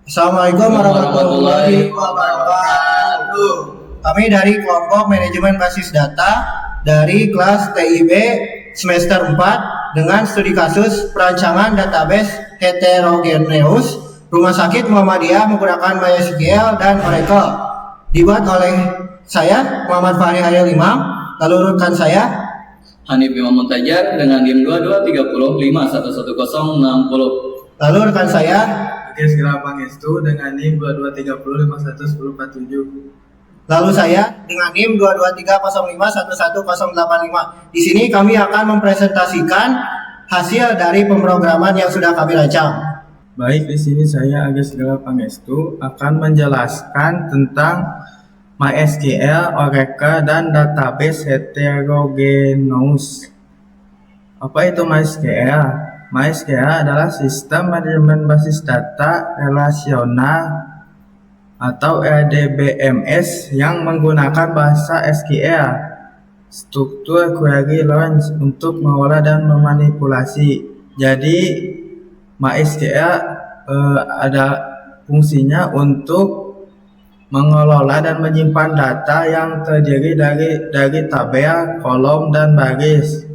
Assalamualaikum warahmatullahi wabarakatuh. Kami dari kelompok manajemen basis data dari kelas TIB semester 4 dengan studi kasus perancangan database heterogeneus Rumah Sakit Muhammadiyah menggunakan MySQL dan Oracle. Dibuat oleh saya Muhammad Fahri Hairil Imam, lalu rekan saya Hanif Imam Muntajar dengan NIM 2230511060. Lalu rekan saya Segala Pangestu dengan NIM 2230511047. Lalu saya dengan NIM 22305111085. Di sini kami akan mempresentasikan hasil dari pemrograman yang sudah kami rancang. Baik, di sini saya Segala Pangestu akan menjelaskan tentang MySQL, Oracle, dan database heterogeneous. Apa itu MySQL? MySQL adalah sistem manajemen basis data relasional atau RDBMS yang menggunakan bahasa SQL, struktur query language, untuk mengolah dan memanipulasi. Jadi MySQL ada fungsinya untuk mengelola dan menyimpan data yang terdiri dari tabel, kolom, dan baris.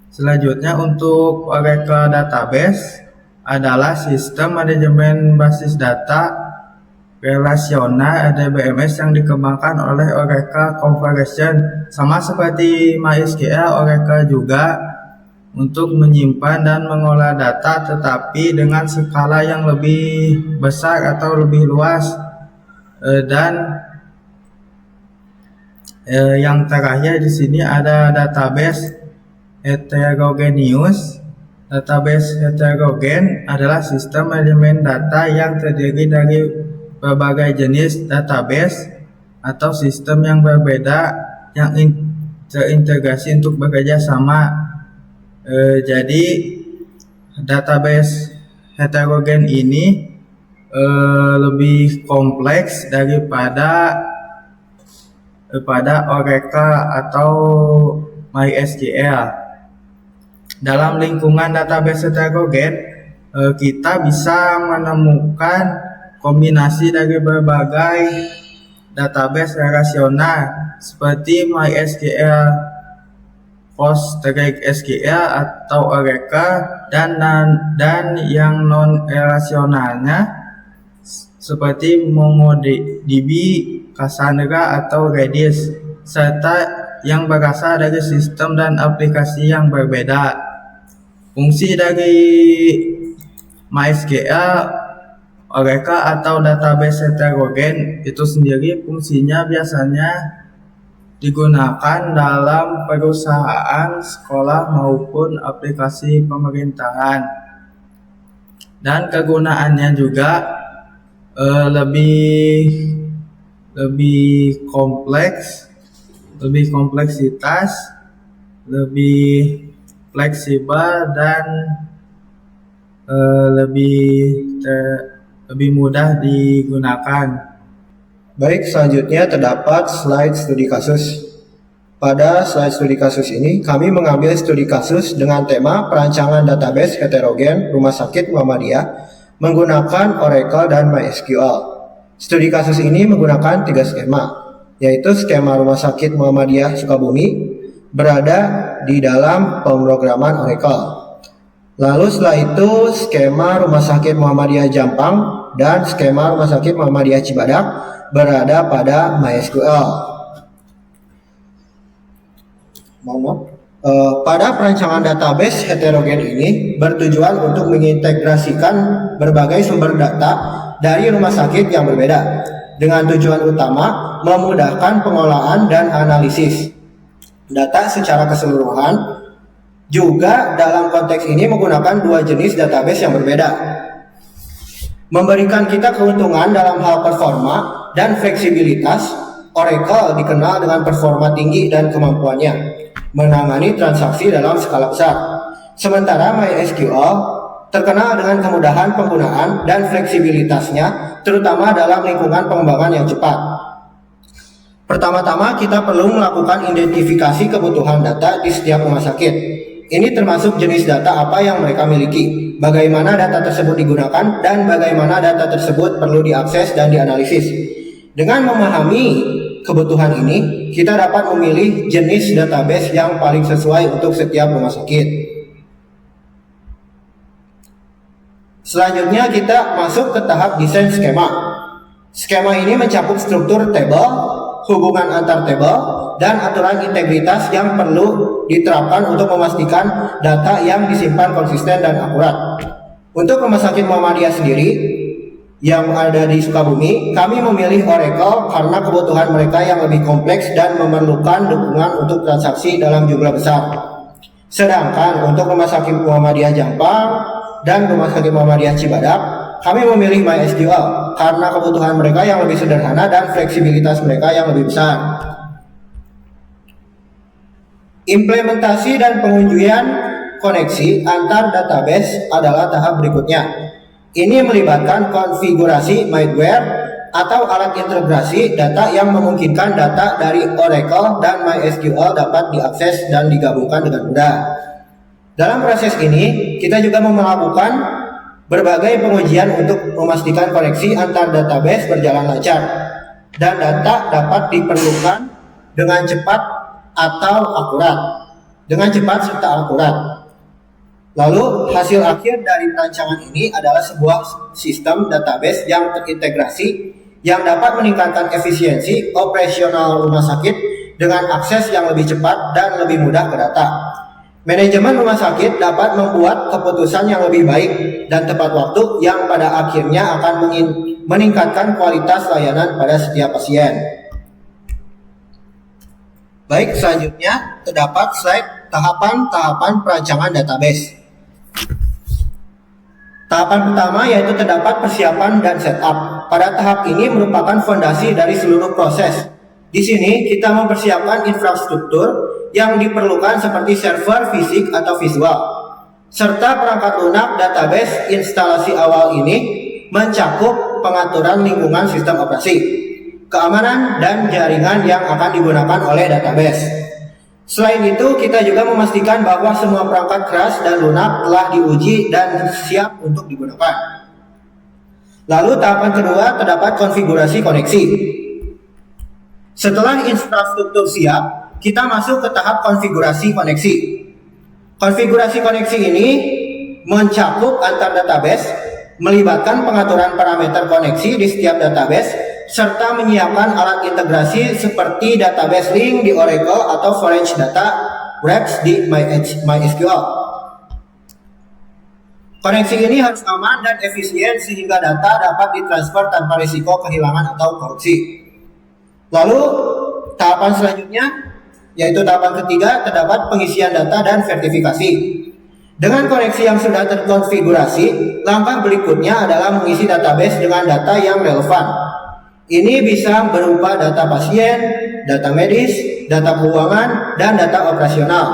Selanjutnya untuk Oracle Database adalah sistem manajemen basis data relasional RDBMS yang dikembangkan oleh Oracle Corporation. Sama seperti MySQL, Oracle juga untuk menyimpan dan mengolah data, tetapi dengan skala yang lebih besar atau lebih luas. Dan yang terakhir di sini ada database heterogeneous. Database heterogen adalah sistem manajemen data yang terdiri dari berbagai jenis database atau sistem yang berbeda yang terintegrasi untuk bekerja sama. Jadi database heterogen ini lebih kompleks daripada Oracle atau MySQL. Dalam lingkungan database heterogen, kita bisa menemukan kombinasi dari berbagai database relasional seperti MySQL, PostgreSQL atau Oracle, dan yang non relasionalnya seperti MongoDB, Cassandra atau Redis, serta yang berasal dari sistem dan aplikasi yang berbeda. Fungsi dari MySQL, Oracle atau database heterogen itu sendiri fungsinya biasanya digunakan dalam perusahaan, sekolah maupun aplikasi pemerintahan. Dan kegunaannya juga lebih kompleks, lebih kompleksitas, lebih fleksibel, dan lebih mudah digunakan. Baik, selanjutnya terdapat slide studi kasus. Pada slide studi kasus ini, kami mengambil studi kasus dengan tema perancangan database heterogen Rumah Sakit Muhammadiyah menggunakan Oracle dan MySQL. Studi kasus ini menggunakan 3 skema, yaitu skema Rumah Sakit Muhammadiyah Sukabumi berada di dalam pemrograman Oracle. Lalu setelah itu skema Rumah Sakit Muhammadiyah Jampang dan skema Rumah Sakit Muhammadiyah Cibadak berada pada MySQL. Pada perancangan database heterogen ini bertujuan untuk mengintegrasikan berbagai sumber data dari rumah sakit yang berbeda dengan tujuan utama memudahkan pengolahan dan analisis data secara keseluruhan. Juga dalam konteks ini menggunakan 2 jenis database yang berbeda, memberikan kita keuntungan dalam hal performa dan fleksibilitas. Oracle dikenal dengan performa tinggi dan kemampuannya menangani transaksi dalam skala besar, sementara MySQL terkenal dengan kemudahan penggunaan dan fleksibilitasnya, terutama dalam lingkungan pengembangan yang cepat. Pertama-tama kita perlu melakukan identifikasi kebutuhan data di setiap rumah sakit. Ini termasuk jenis data apa yang mereka miliki, bagaimana data tersebut digunakan, dan bagaimana data tersebut perlu diakses dan dianalisis. Dengan memahami kebutuhan ini, kita dapat memilih jenis database yang paling sesuai untuk setiap rumah sakit. Selanjutnya kita masuk ke tahap desain skema. Skema ini mencakup struktur tabel, hubungan antar tabel, dan aturan integritas yang perlu diterapkan untuk memastikan data yang disimpan konsisten dan akurat. Untuk Rumah Sakit Muhammadiyah sendiri yang ada di Sukabumi, kami memilih Oracle karena kebutuhan mereka yang lebih kompleks dan memerlukan dukungan untuk transaksi dalam jumlah besar. Sedangkan untuk Rumah Sakit Muhammadiyah Jampang dan Rumah Sakit Muhammadiyah Cibadak, kami memilih MySQL karena kebutuhan mereka yang lebih sederhana dan fleksibilitas mereka yang lebih besar. Implementasi dan pengunjungan koneksi antar database adalah tahap berikutnya. Ini melibatkan konfigurasi middleware atau alat integrasi data yang memungkinkan data dari Oracle dan MySQL dapat diakses dan digabungkan dengan mudah. Dalam proses ini, kita juga melakukan berbagai pengujian untuk memastikan koneksi antar database berjalan lancar dan data dapat diperlukan dengan cepat serta akurat. Lalu hasil akhir dari perancangan ini adalah sebuah sistem database yang terintegrasi yang dapat meningkatkan efisiensi operasional rumah sakit dengan akses yang lebih cepat dan lebih mudah ke data. Manajemen rumah sakit dapat membuat keputusan yang lebih baik dan tepat waktu yang pada akhirnya akan meningkatkan kualitas layanan pada setiap pasien. Baik, selanjutnya terdapat slide tahapan-tahapan perancangan database. Tahapan pertama yaitu terdapat persiapan dan setup. Pada tahap ini merupakan fondasi dari seluruh proses. Di sini kita mempersiapkan infrastruktur yang diperlukan seperti server, fisik atau visual, serta perangkat lunak database. Instalasi awal ini mencakup pengaturan lingkungan sistem operasi, keamanan, dan jaringan yang akan digunakan oleh database. Selain itu, kita juga memastikan bahwa semua perangkat keras dan lunak telah diuji dan siap untuk digunakan. Lalu tahapan kedua terdapat konfigurasi koneksi. Setelah infrastruktur siap, kita masuk ke tahap konfigurasi koneksi. Konfigurasi koneksi ini mencakup antar database, melibatkan pengaturan parameter koneksi di setiap database, serta menyiapkan alat integrasi seperti database link di Oracle atau storage data wraps di MySQL. Koneksi ini harus aman dan efisien sehingga data dapat ditransfer tanpa risiko kehilangan atau korupsi. Lalu tahapan selanjutnya yaitu tahapan ketiga terdapat pengisian data dan verifikasi. Dengan koneksi yang sudah terkonfigurasi, langkah berikutnya adalah mengisi database dengan data yang relevan. Ini bisa berupa data pasien, data medis, data keuangan, dan data operasional.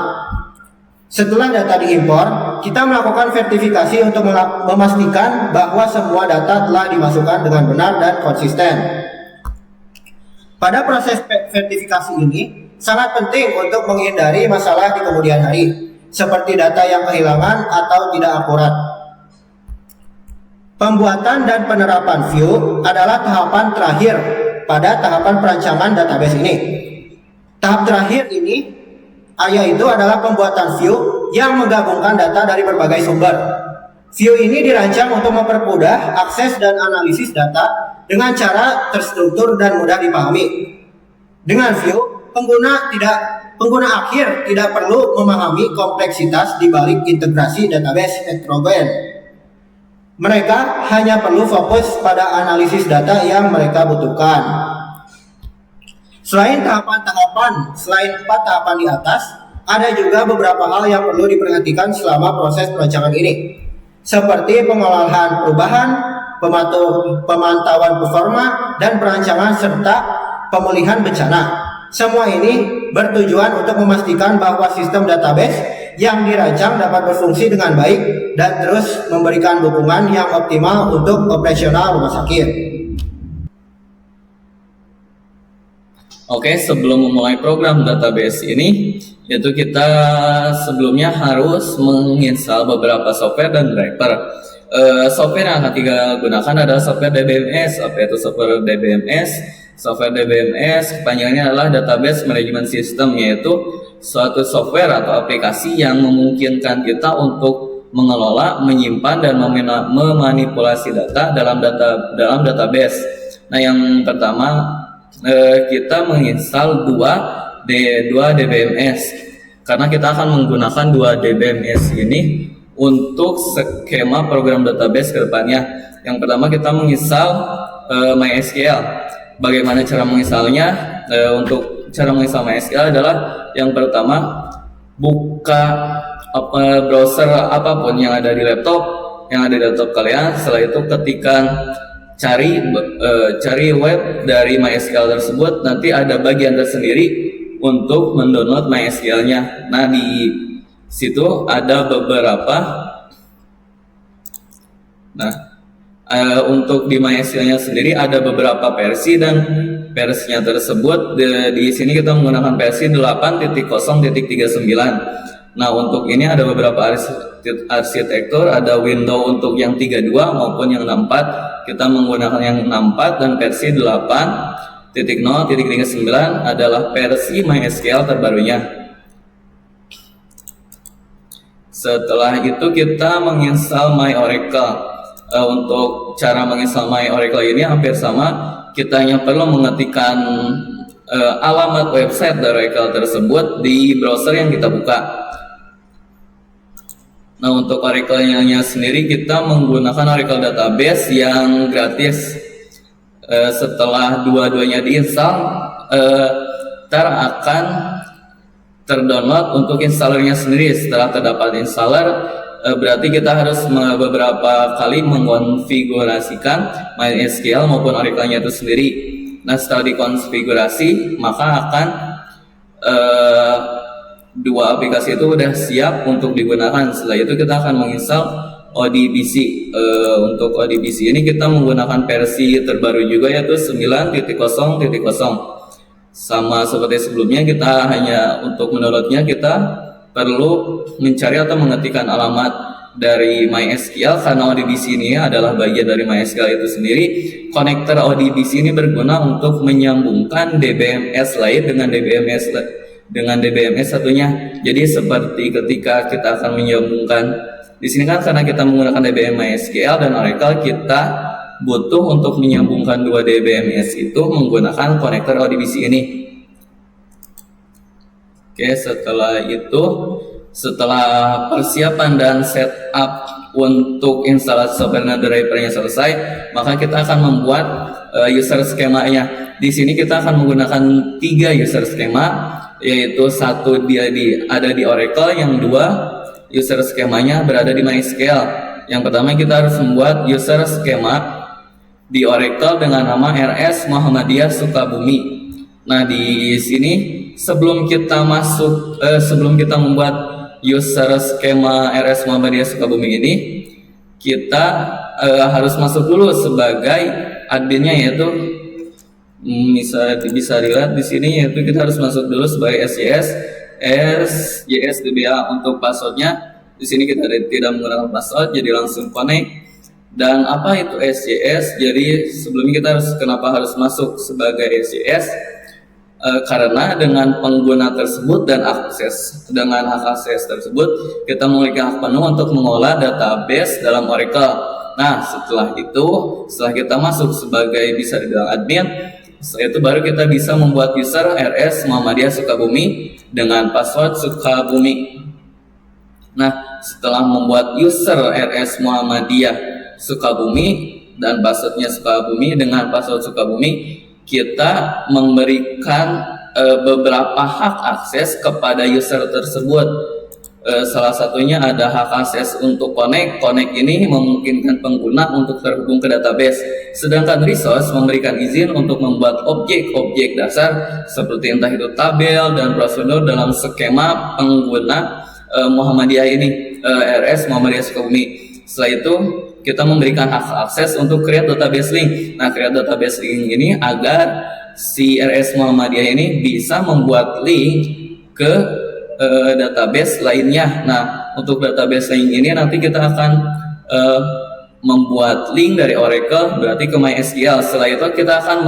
Setelah data diimpor, kita melakukan verifikasi untuk memastikan bahwa semua data telah dimasukkan dengan benar dan konsisten. Pada proses verifikasi ini, sangat penting untuk menghindari masalah di kemudian hari, seperti data yang kehilangan atau tidak akurat. Pembuatan dan penerapan view adalah tahapan terakhir pada tahapan perancangan database ini. Tahap terakhir ini yaitu adalah pembuatan view yang menggabungkan data dari berbagai sumber. View ini dirancang untuk mempermudah akses dan analisis data dengan cara terstruktur dan mudah dipahami. Dengan view, pengguna akhir tidak perlu memahami kompleksitas di balik integrasi database heterogen. Mereka hanya perlu fokus pada analisis data yang mereka butuhkan. Selain 4 tahapan di atas, ada juga beberapa hal yang perlu diperhatikan selama proses perancangan ini, seperti pengolahan perubahan, pemantauan performa, dan perancangan serta pemulihan bencana. Semua ini bertujuan untuk memastikan bahwa sistem database yang dirancang dapat berfungsi dengan baik dan terus memberikan dukungan yang optimal untuk operasional rumah sakit. Oke, sebelum memulai program database ini, itu kita sebelumnya harus menginstal beberapa software dan driver. Software yang akan kita gunakan adalah software DBMS. Apa itu software DBMS? Software DBMS kepanjangannya adalah Database Management System, yaitu suatu software atau aplikasi yang memungkinkan kita untuk mengelola, menyimpan, dan memanipulasi data dalam database. Nah, yang pertama kita menginstal dua DBMS karena kita akan menggunakan dua DBMS ini untuk skema program database ke depannya. Yang pertama kita menginstal MySQL. Bagaimana cara menginstalnya? Untuk cara menginstal MySQL adalah yang pertama buka browser apapun yang ada di laptop kalian. Setelah itu ketikkan cari web dari MySQL tersebut, nanti ada bagian tersendiri untuk mendownload MySQL-nya. Nah, di situ ada beberapa. Untuk di MySQL-nya sendiri ada beberapa versi, dan versinya tersebut di sini kita menggunakan versi 8.0.39. Nah, untuk ini ada beberapa arsitektur, ada window untuk yang 32 maupun yang 64. Kita menggunakan yang 64, dan versi 8.0.39 adalah versi MySQL terbarunya. Setelah itu kita menginstal MyOracle. Untuk cara menginstal MyOracle ini hampir sama. Kita hanya perlu mengetikkan alamat website dari Oracle tersebut di browser yang kita buka. Nah, untuk Oracle-nya sendiri kita menggunakan Oracle Database yang gratis. Setelah dua-duanya diinstal, akan terdownload untuk installernya sendiri. Setelah terdapat installer, berarti kita harus beberapa kali mengkonfigurasikan MySQL maupun Oracle-nya itu sendiri. Nah, setelah dikonfigurasi, maka akan dua aplikasi itu udah siap untuk digunakan. Setelah itu kita akan menginstal ODBC. Untuk ODBC ini kita menggunakan versi terbaru juga, yaitu 9.0.0. Sama seperti sebelumnya, kita hanya untuk mendownloadnya kita perlu mencari atau mengetikkan alamat dari MySQL, karena ODBC ini adalah bagian dari MySQL itu sendiri. Konektor ODBC ini berguna untuk menyambungkan DBMS lain dengan DBMS satunya. Jadi seperti ketika kita akan menyambungkan di sini kan, karena kita menggunakan DBM MySQL dan Oracle, kita butuh untuk menyambungkan dua DBMS itu menggunakan konektor ODBC ini. Oke, setelah persiapan dan setup untuk instalasi software dan drivernya selesai, maka kita akan membuat user skemanya. Di sini kita akan menggunakan 3 user skema, yaitu satu ada di Oracle, yang 2 user skemanya berada di MySQL. Yang pertama kita harus membuat user skema di Oracle dengan nama RS Muhammadiyah Sukabumi. Nah, di sini sebelum kita membuat user skema RS Muhammadiyah Sukabumi ini, kita harus masuk dulu sebagai adminnya, yaitu bisa dilihat di sini, yaitu kita harus masuk dulu sebagai SJS-DBA. Untuk passwordnya di sini kita tidak menggunakan password, jadi langsung connect. Dan apa itu SJS? Jadi sebelumnya kita kenapa harus masuk sebagai SJS? Karena dengan pengguna tersebut dan hak akses tersebut, kita memiliki hak penuh untuk mengolah database dalam Oracle. Nah, setelah kita masuk sebagai bisa dibilang admin, setelah itu baru kita bisa membuat user RS Muhammadiyah Sukabumi dengan password Sukabumi. Nah, setelah membuat user RS Muhammadiyah Sukabumi dan passwordnya Sukabumi dengan password Sukabumi, kita memberikan beberapa hak akses kepada user tersebut. Salah satunya ada hak akses untuk connect. Connect ini memungkinkan pengguna untuk terhubung ke database. Sedangkan resource memberikan izin untuk membuat objek-objek dasar seperti entah itu tabel dan prosedur dalam skema pengguna Muhammadiyah ini, RS Muhammadiyah Sukabumi. Setelah itu kita memberikan hak akses untuk create database link. Nah, create database link ini agar si RS Muhammadiyah ini bisa membuat link ke database lainnya. Nah, untuk database link ini nanti kita akan membuat link dari Oracle berarti ke MySQL. Setelah itu kita akan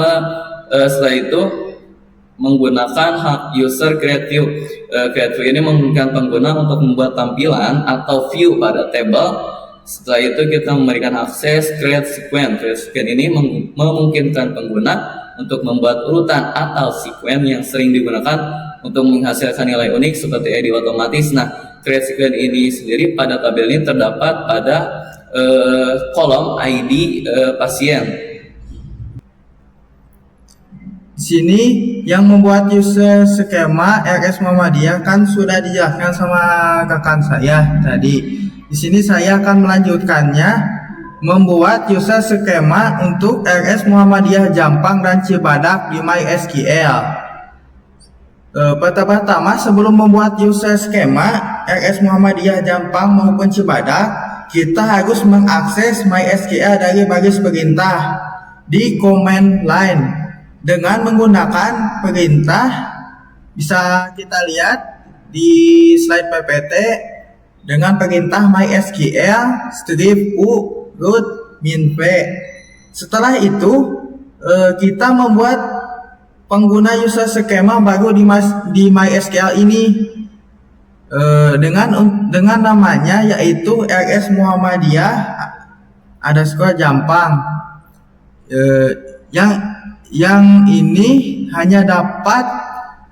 menggunakan hak user create view. Create view ini memungkinkan pengguna untuk membuat tampilan atau view pada table. Setelah itu kita memberikan akses create sequence. Create sequence ini memungkinkan pengguna untuk membuat urutan atau sequence yang sering digunakan untuk menghasilkan nilai unik seperti ID otomatis. Nah, create sequence ini sendiri pada tabel ini terdapat pada kolom ID pasien. Di sini yang membuat user skema RS Muhammadiyah kan sudah dijelaskan sama rekan saya tadi. Di sini saya akan melanjutkannya, membuat user skema untuk RS Muhammadiyah Jampang dan Cibadak di MySQL. Pertama-tama sebelum membuat user skema RS Muhammadiyah Jampang maupun Cibadak, kita harus mengakses MySQL dari baris perintah di command line dengan menggunakan perintah. Bisa kita lihat di slide PPT dengan perintah MySQL strip u root min v. Setelah itu kita membuat pengguna user skema baru di MySQL ini dengan namanya yaitu RS Muhammadiyah _ Jampang. Yang ini hanya dapat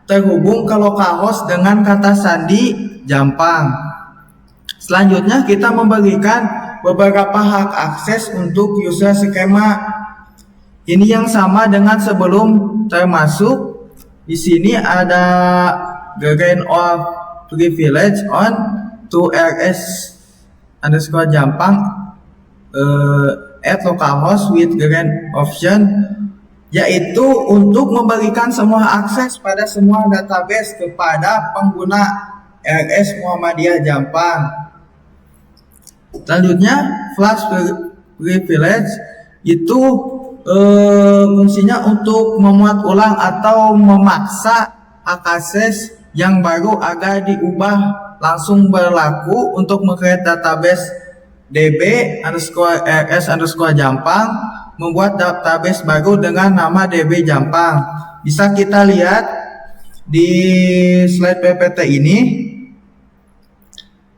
terhubung ke localhost dengan kata sandi Jampang. Selanjutnya kita memberikan beberapa hak akses untuk user skema. Ini yang sama dengan sebelum, termasuk di sini ada grant of privilege on to RS _ Jampang at localhost with grant option, yaitu untuk memberikan semua akses pada semua database kepada pengguna RS Muhammadiyah Jampang. Selanjutnya, flash privilege itu fungsinya untuk memuat ulang atau memaksa hak akses yang baru agar diubah langsung berlaku untuk meng-create database DB _RS _ Jampang, membuat database baru dengan nama DB Jampang. Bisa kita lihat di slide PPT ini.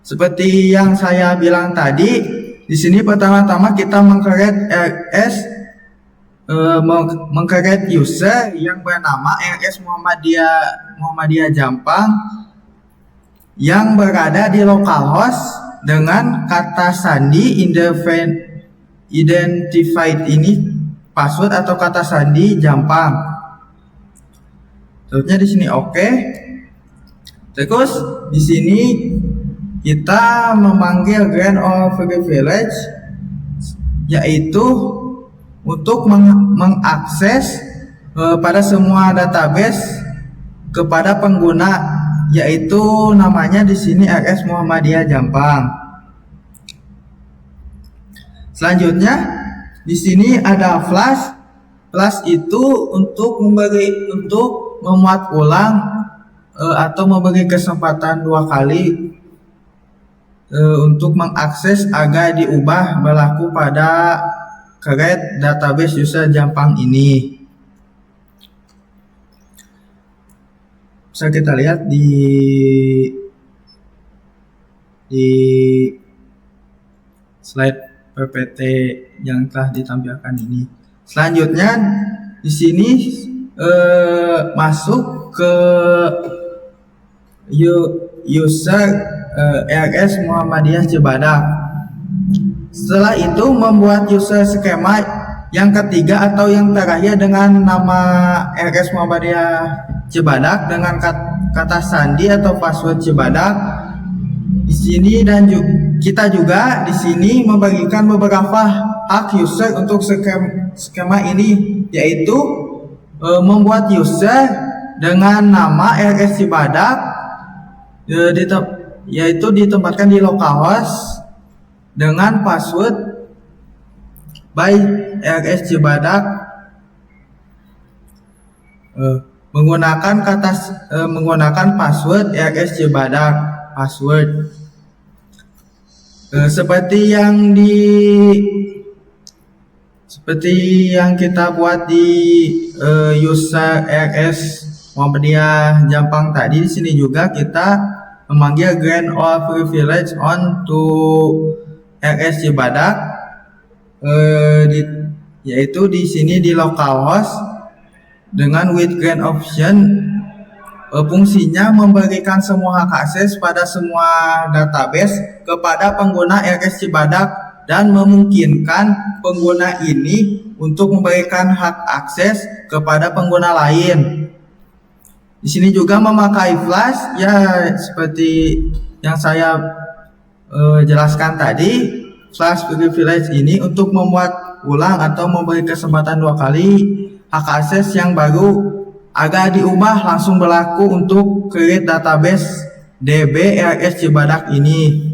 Seperti yang saya bilang tadi, di sini pertama-tama kita meng-create meng-create user yang bernama RS Muhammadiyah Jampang yang berada di localhost dengan kata sandi identified ini password atau kata sandi Jampang. Terusnya di sini oke. Terus di sini kita memanggil grant of privilege, yaitu untuk mengakses pada semua database kepada pengguna, yaitu namanya di sini RS Muhammadiyah Jampang. Selanjutnya di sini ada flash. Flash itu untuk memuat ulang atau memberi kesempatan 2 kali untuk mengakses agar diubah berlaku pada create database user Jampang ini. Bisa kita lihat di slide PPT yang telah ditampilkan ini. Selanjutnya di sini masuk ke user RS Muhammadiyah Cibadak. Setelah itu membuat user skema yang ketiga atau yang terakhir dengan nama RS Muhammadiyah Cibadak dengan kata sandi atau password Cibadak. Di sini dan kita juga di sini memberikan beberapa hak user untuk skema ini, yaitu membuat user dengan nama RS Cibadak yaitu ditempatkan di localhost dengan password by RS Cibadak. menggunakan password RS Cibadak password. Seperti yang kita buat di user RS Muhammadiyah Jampang tadi, di sini juga kita memanggil grant all privilege on to RS Cibadak, yaitu di sini di localhost dengan with grant option. Fungsinya memberikan semua hak akses pada semua database kepada pengguna RS Cibadak dan memungkinkan pengguna ini untuk memberikan hak akses kepada pengguna lain. Di sini juga memakai flash, ya seperti yang saya jelaskan tadi. Flash privilege ini untuk membuat ulang atau memberi kesempatan 2 kali hak akses yang baru agar diubah langsung berlaku untuk create database DB RS Cibadak ini.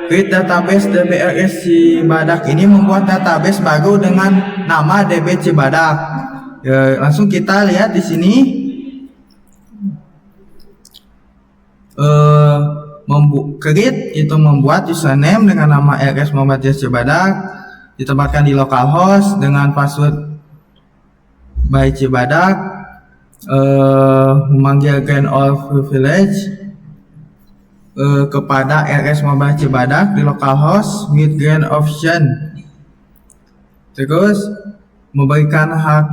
Create database DB RS Cibadak ini membuat database baru dengan nama DB Cibadak. Langsung kita lihat di sini. Create itu membuat username dengan nama RS Muhammadiyah Cibadak, ditambahkan di localhost dengan password by Cibadak, memanggil grant all privilege kepada RS Muhammadiyah Cibadak di localhost with grant option. Terus memberikan hak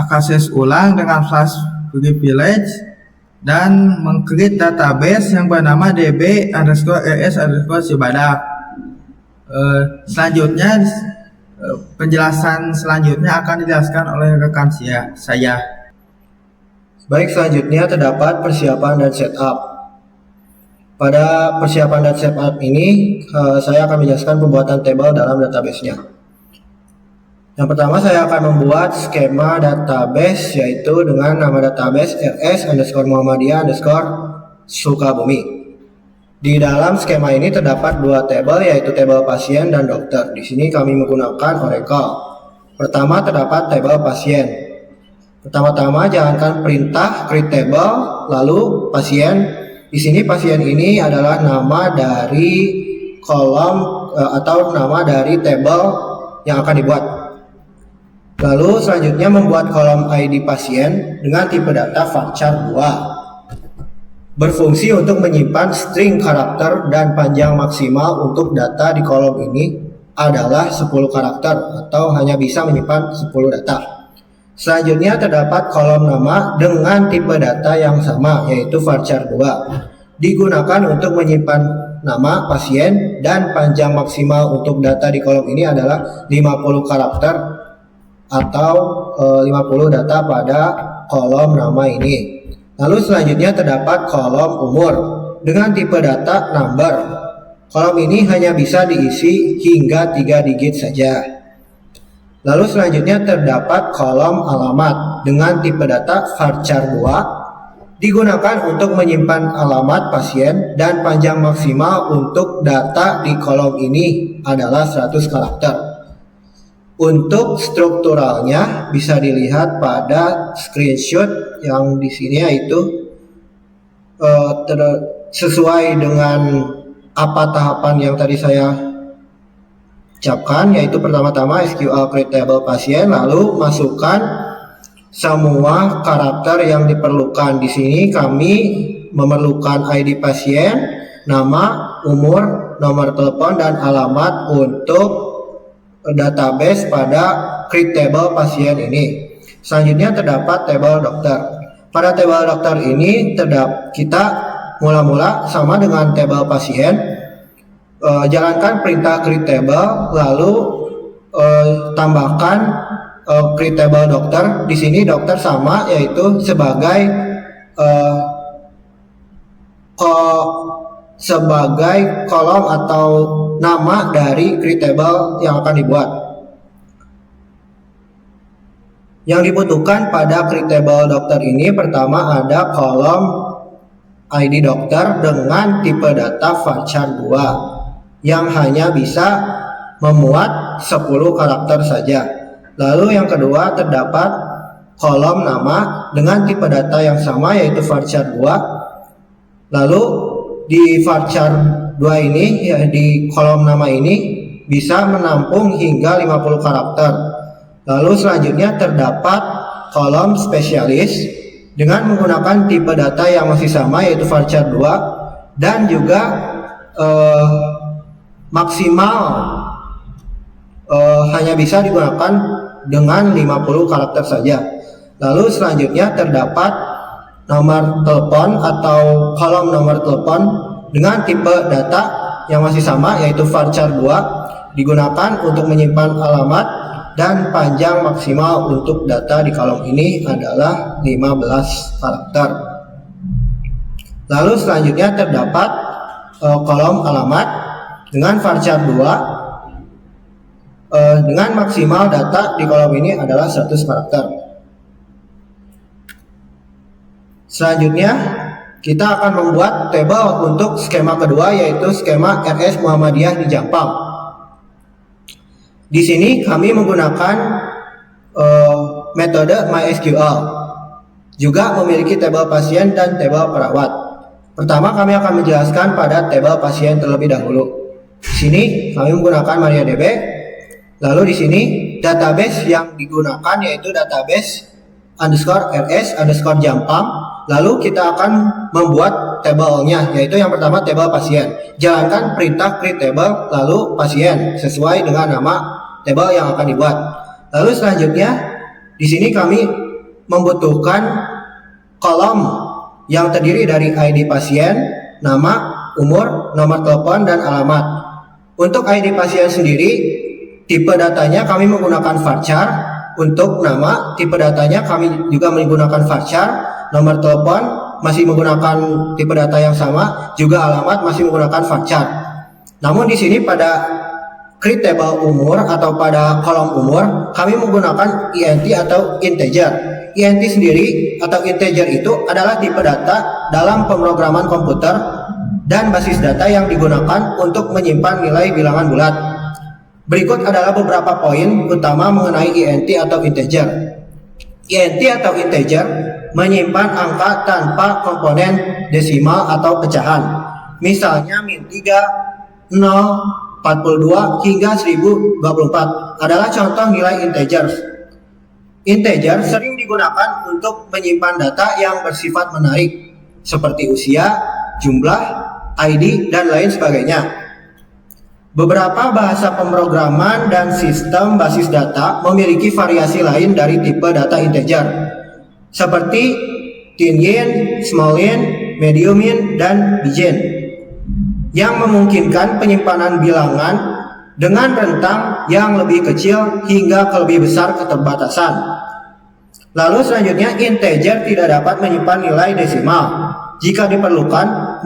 akses ulang dengan flash privilege dan meng-create database yang bernama db_rs_cibadak. Selanjutnya penjelasan selanjutnya akan dijelaskan oleh rekan saya. Baik, selanjutnya terdapat persiapan dan setup. Pada persiapan dan setup ini, saya akan menjelaskan pembuatan tabel dalam database-nya. Yang pertama, saya akan membuat skema database, yaitu dengan nama database rs_muhammadiyah_Sukabumi. Di dalam skema ini terdapat 2 tabel, yaitu tabel pasien dan dokter. Di sini kami menggunakan Oracle. Pertama, terdapat tabel pasien. Pertama-tama jalankan perintah create table, lalu pasien. Di sini pasien ini adalah nama dari kolom atau nama dari tabel yang akan dibuat. Lalu selanjutnya membuat kolom ID pasien dengan tipe data varchar 2. Berfungsi untuk menyimpan string karakter dan panjang maksimal untuk data di kolom ini adalah 10 karakter atau hanya bisa menyimpan 10 data. Selanjutnya terdapat kolom nama dengan tipe data yang sama, yaitu varchar 2. Digunakan untuk menyimpan nama pasien dan panjang maksimal untuk data di kolom ini adalah 50 karakter atau 50 data pada kolom nama ini. Lalu selanjutnya terdapat kolom umur dengan tipe data number. Kolom ini hanya bisa diisi hingga 3 digit saja. Lalu selanjutnya terdapat kolom alamat dengan tipe data varchar 2. Digunakan untuk menyimpan alamat pasien dan panjang maksimal untuk data di kolom ini adalah 100 karakter. Untuk strukturalnya bisa dilihat pada screenshot yang di sini, yaitu sesuai dengan apa tahapan yang tadi saya ucapkan, yaitu pertama-tama SQL create table pasien, lalu masukkan semua karakter yang diperlukan. Di sini kami memerlukan ID pasien, nama, umur, nomor telepon, dan alamat untuk database pada create table pasien ini. Selanjutnya terdapat tabel dokter. Pada tabel dokter ini kita mula-mula sama dengan tabel pasien. Jalankan perintah create table, lalu tambahkan create table dokter. Di sini dokter sama, yaitu sebagai kolom atau nama dari create table yang akan dibuat. Yang dibutuhkan pada create table dokter ini, pertama ada kolom ID dokter dengan tipe data varchar 2 yang hanya bisa memuat 10 karakter saja. Lalu yang kedua terdapat kolom nama dengan tipe data yang sama yaitu varchar 2. Lalu di varchar 2 ini ya, di kolom nama ini bisa menampung hingga 50 karakter. Lalu selanjutnya terdapat kolom spesialis dengan menggunakan tipe data yang masih sama yaitu varchar 2 dan juga maksimal hanya bisa digunakan dengan 50 karakter saja. Lalu selanjutnya terdapat nomor telepon atau kolom nomor telepon dengan tipe data yang masih sama yaitu varchar 2, digunakan untuk menyimpan alamat dan panjang maksimal untuk data di kolom ini adalah 15 karakter. Lalu selanjutnya terdapat kolom alamat dengan varchar 2 dengan maksimal data di kolom ini adalah 100 karakter. Selanjutnya kita akan membuat tabel untuk skema kedua yaitu skema RS Muhammadiyah di Jampang. Di sini kami menggunakan metode MySQL. Juga memiliki tabel pasien dan tabel perawat. Pertama kami akan menjelaskan pada tabel pasien terlebih dahulu. Di sini kami menggunakan MariaDB. Lalu di sini database yang digunakan yaitu database _rs_ Jampang. Lalu kita akan membuat tabelnya yaitu yang pertama tabel pasien. Jalankan perintah create table lalu pasien sesuai dengan nama tabel yang akan dibuat. Lalu selanjutnya di sini kami membutuhkan kolom yang terdiri dari ID pasien, nama, umur, nomor telepon dan alamat. Untuk ID pasien sendiri tipe datanya kami menggunakan varchar. Untuk nama, tipe datanya kami juga menggunakan varchar. Nomor telepon masih menggunakan tipe data yang sama, juga alamat masih menggunakan varchar. Namun di sini pada create table umur atau pada kolom umur kami menggunakan int atau integer. Int sendiri atau integer itu adalah tipe data dalam pemrograman komputer dan basis data yang digunakan untuk menyimpan nilai bilangan bulat. Berikut adalah beberapa poin utama mengenai int atau integer. Int atau integer menyimpan angka tanpa komponen desimal atau pecahan. Misalnya -3, 0, 42 hingga 1024 adalah contoh nilai integer. Integer sering digunakan untuk menyimpan data yang bersifat menarik seperti usia, jumlah, ID, dan lain sebagainya. Beberapa bahasa pemrograman dan sistem basis data memiliki variasi lain dari tipe data integer, seperti thin-int, small-int, medium-int, dan big-int, yang memungkinkan penyimpanan bilangan dengan rentang yang lebih kecil hingga ke lebih besar keterbatasan. Lalu selanjutnya integer tidak dapat menyimpan nilai desimal. Jika diperlukan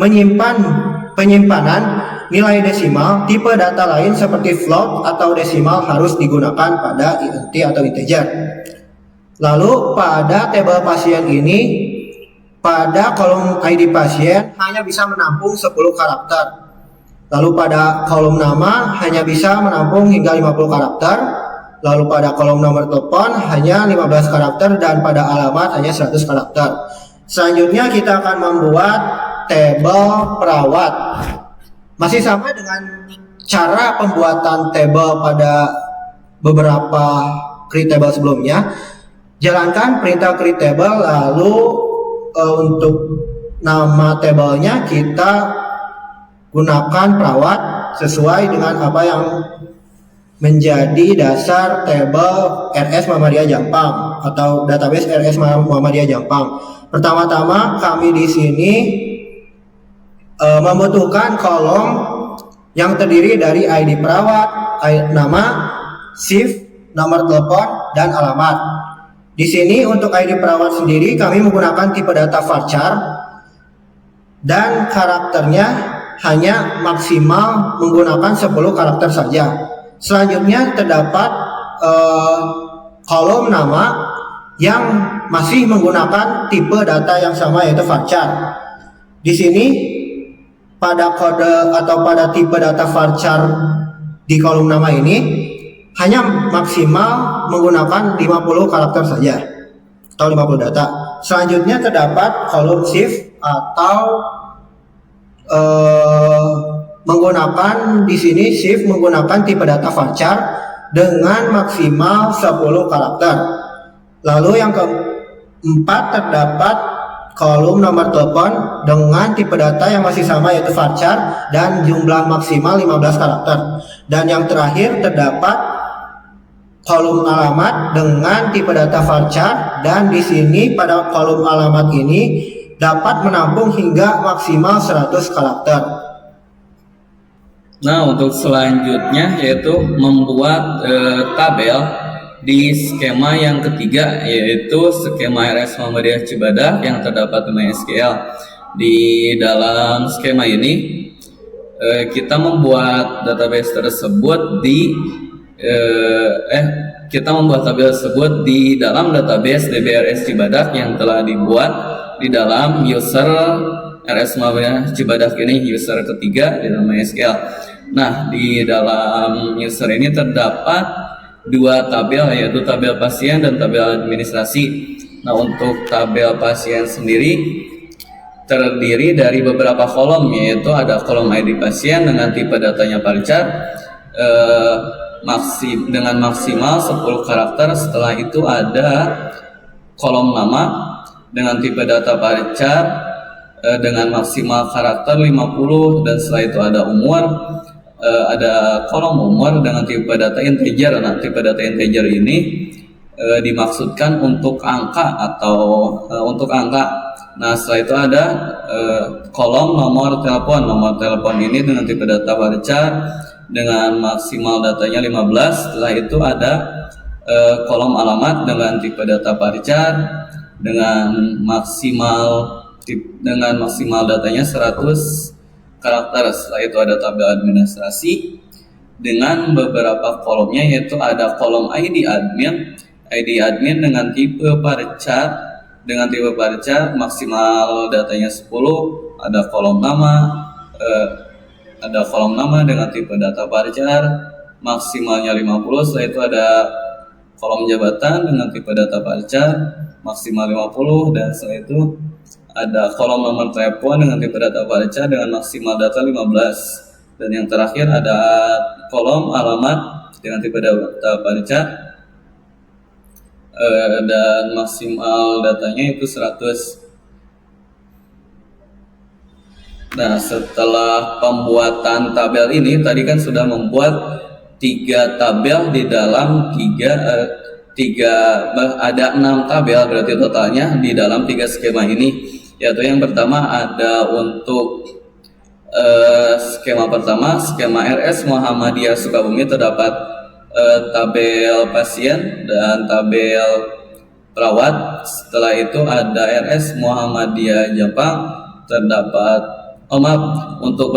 penyimpanan nilai desimal, tipe data lain seperti float atau desimal harus digunakan pada int atau integer. Lalu pada tabel pasien ini, pada kolom ID pasien hanya bisa menampung 10 karakter. Lalu pada kolom nama hanya bisa menampung hingga 50 karakter. Lalu pada kolom nomor telepon hanya 15 karakter dan pada alamat hanya 100 karakter. Selanjutnya kita akan membuat tabel perawat. Masih sama dengan cara pembuatan tabel pada beberapa create table sebelumnya. Jalankan perintah create table lalu untuk nama tabelnya kita gunakan perawat sesuai dengan apa yang menjadi dasar tabel RS Muhammadiyah Jampang atau database RS Muhammadiyah Jampang. Pertama-tama kami di sini membutuhkan kolom yang terdiri dari ID perawat, nama, shift, nomor telepon, dan alamat. Di sini untuk ID perawat sendiri kami menggunakan tipe data varchar dan karakternya hanya maksimal menggunakan 10 karakter saja. Selanjutnya terdapat kolom nama yang masih menggunakan tipe data yang sama yaitu varchar. Di sini pada kode atau pada tipe data varchar di kolom nama ini hanya maksimal menggunakan 50 karakter saja. atau 50 data. Selanjutnya terdapat kolom shift atau menggunakan di sini shift menggunakan tipe data varchar dengan maksimal 10 karakter. Lalu yang keempat terdapat kolom nomor telepon dengan tipe data yang masih sama yaitu varchar dan jumlah maksimal 15 karakter. Dan yang terakhir terdapat kolom alamat dengan tipe data varchar dan di sini pada kolom alamat ini dapat menampung hingga maksimal 100 karakter. Nah, untuk selanjutnya yaitu membuat tabel di skema yang ketiga, yaitu skema RS Muhammadiyah Cibadak yang terdapat di MySQL. Di dalam skema ini kita membuat database tersebut kita membuat tabel tersebut di dalam database DBRS Cibadak yang telah dibuat di dalam user RS Muhammadiyah Cibadak ini, user ketiga di dalam MySQL. Nah, di dalam user ini terdapat dua tabel, yaitu tabel pasien dan tabel administrasi. Nah, untuk tabel pasien sendiri terdiri dari beberapa kolom, yaitu ada kolom ID pasien dengan tipe datanya varchar dengan maksimal 10 karakter. Setelah itu ada kolom nama dengan tipe data varchar dengan maksimal karakter 50, dan setelah itu ada umur, ada kolom umur dengan tipe data integer. Nah, tipe data integer ini dimaksudkan untuk angka atau untuk angka. Nah, setelah itu ada kolom nomor telepon. Nomor telepon ini dengan tipe data varchar dengan maksimal datanya 15. Setelah itu ada kolom alamat dengan tipe data varchar dengan maksimal datanya 100 karakter. Setelah itu ada tabel administrasi dengan beberapa kolomnya, yaitu ada kolom ID admin dengan tipe varchar maksimal datanya 10. Ada kolom nama dengan tipe data varchar maksimalnya 50. Setelah itu ada kolom jabatan dengan tipe data varchar maksimal 50, dan setelah itu ada kolom nomor telepon dengan tipe data varchar dengan maksimal data 15, dan yang terakhir ada kolom alamat dengan tipe data varchar dan maksimal datanya itu 100. Nah, setelah pembuatan tabel ini tadi kan sudah membuat 3 tabel di dalam ada 6 tabel, berarti totalnya di dalam 3 skema ini, yaitu yang pertama ada untuk skema pertama, skema RS Muhammadiyah Sukabumi, terdapat tabel pasien dan tabel perawat. Setelah itu ada RS Muhammadiyah Jampang, terdapat untuk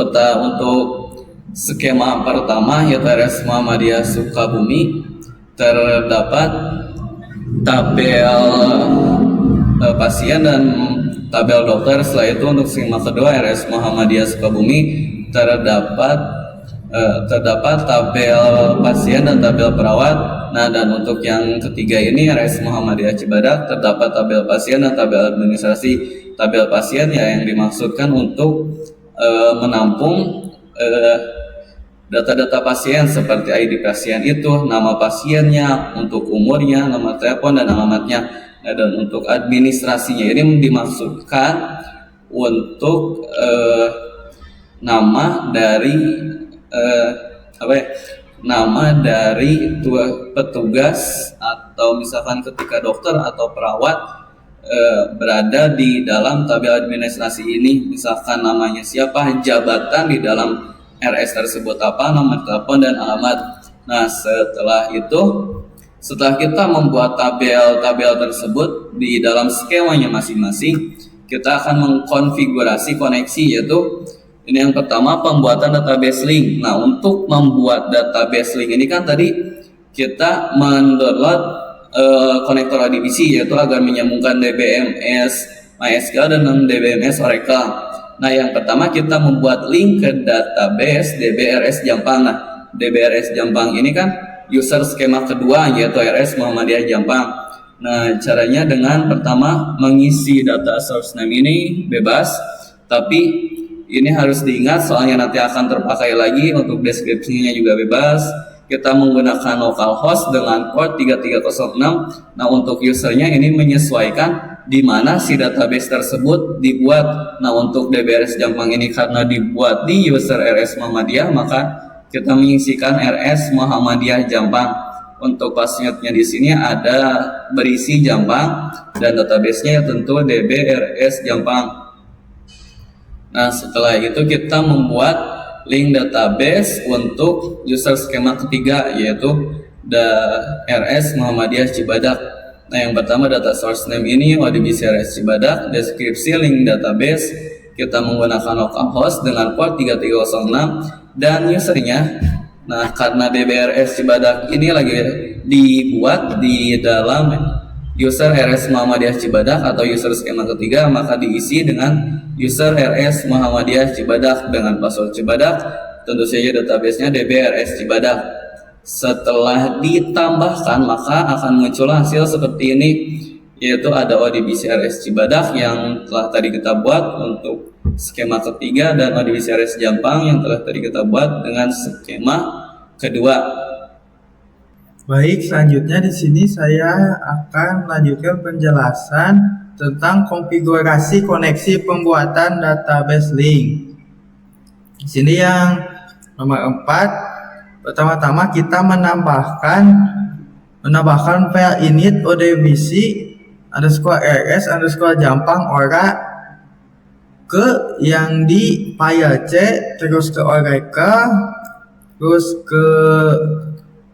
skema pertama yaitu RS Muhammadiyah Sukabumi, terdapat tabel pasien dan tabel dokter. Setelah itu untuk skema kedua RS Muhammadiyah Sukabumi terdapat tabel pasien dan tabel perawat. Nah, dan untuk yang ketiga ini RS Muhammadiyah Cibadak terdapat tabel pasien dan tabel administrasi. Tabel pasien ya yang dimaksudkan untuk menampung data-data pasien seperti ID pasien itu, nama pasiennya, untuk umurnya, nomor telepon dan alamatnya. Nah, dan untuk administrasinya ini dimaksudkan untuk nama dari petugas, atau misalkan ketika dokter atau perawat berada di dalam tabel administrasi ini, misalkan namanya siapa, jabatan di dalam RS tersebut apa, nomor telepon dan alamat. Nah, setelah kita membuat tabel-tabel tersebut di dalam skemanya masing-masing, kita akan mengkonfigurasi koneksi, yaitu ini yang pertama, pembuatan database link. Nah, untuk membuat database link ini kan tadi kita mendownload konektor ADBC, yaitu agar menyambungkan DBMS MySQL dan DBMS Oracle. Nah, yang pertama kita membuat link ke database DBRS Jampang. Nah, DBRS Jampang ini kan user skema kedua, yaitu RS Muhammadiyah Jampang. Nah, caranya dengan pertama mengisi data source name ini bebas, tapi ini harus diingat soalnya nanti akan terpakai lagi. Untuk deskripsinya juga bebas. Kita menggunakan localhost dengan port 3306. Nah, untuk usernya ini menyesuaikan di mana si database tersebut dibuat. Nah, untuk DBRS Jampang ini karena dibuat di user RS Muhammadiyah, maka kita mengisikan RS Muhammadiyah Jampang. Untuk passwordnya di sini ada berisi Jampang dan databasenya tentu DBRS Jampang. Nah, setelah itu kita membuat link database untuk user skema ketiga, yaitu RS Muhammadiyah Cibadak. Nah, yang pertama data source name ini ODBC RS Cibadak, deskripsi link database kita menggunakan localhost dengan port 3306 dan usernya. Nah, karena DBRS Cibadak ini lagi dibuat di dalam user RS Muhammadiyah Cibadak atau user skema ketiga, maka diisi dengan user RS Muhammadiyah Cibadak dengan password Cibadak. Tentu saja databasenya DBRS Cibadak. Setelah ditambahkan, maka akan muncul hasil seperti ini, yaitu ada ODBC RS Cibadak yang telah tadi kita buat untuk skema ketiga dan ODBC RS Jampang yang telah tadi kita buat dengan skema kedua. Baik, selanjutnya di sini saya akan melanjutkan penjelasan tentang konfigurasi koneksi pembuatan database link. Di sini yang nomor 4, pertama-tama kita menambahkan file init odbc _rs _jampang ora ke yang di file C, terus ke Oracle, terus ke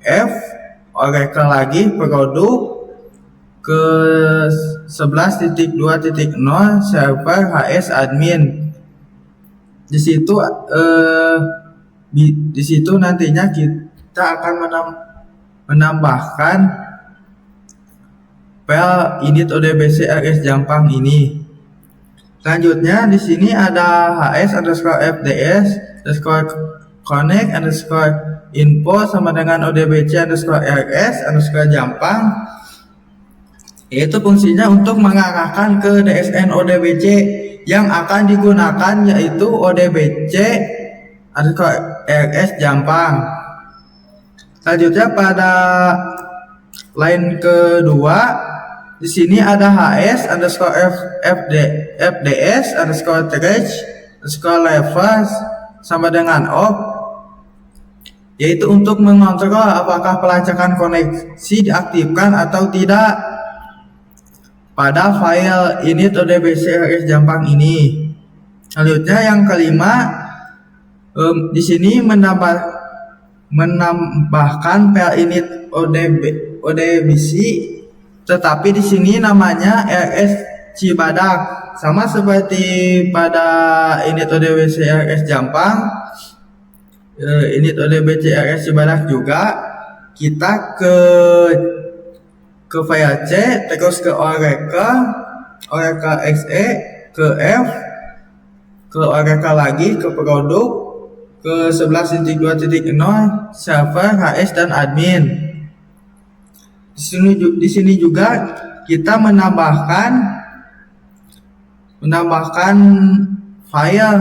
F, Oracle lagi, produk, ke 11.2.0 server HS admin. Di situ nantinya kita akan menambahkan file init odbc rs jampang ini. Selanjutnya di sini ada hs_fds_connect_info sama dengan odbc_rs_jampang, yaitu fungsinya untuk mengarahkan ke DSN odbc yang akan digunakan, yaitu odbc_rs jampang. Selanjutnya pada line kedua, di sini ada hs_fds_trace_levels sama dengan op, yaitu untuk mengontrol apakah pelacakan koneksi diaktifkan atau tidak pada file init odbc rs jampang ini. Selanjutnya yang kelima, di sini menambahkan file init odbc, tetapi di sini namanya RS Cibadak, sama seperti pada init odbc RS Jampang. Init odbc RS Cibadak juga kita ke file C, terus ke Oracle XE, ke F, ke Oracle lagi, ke produk, ke 11.2.0 server HS dan admin. Di sini juga kita menambahkan file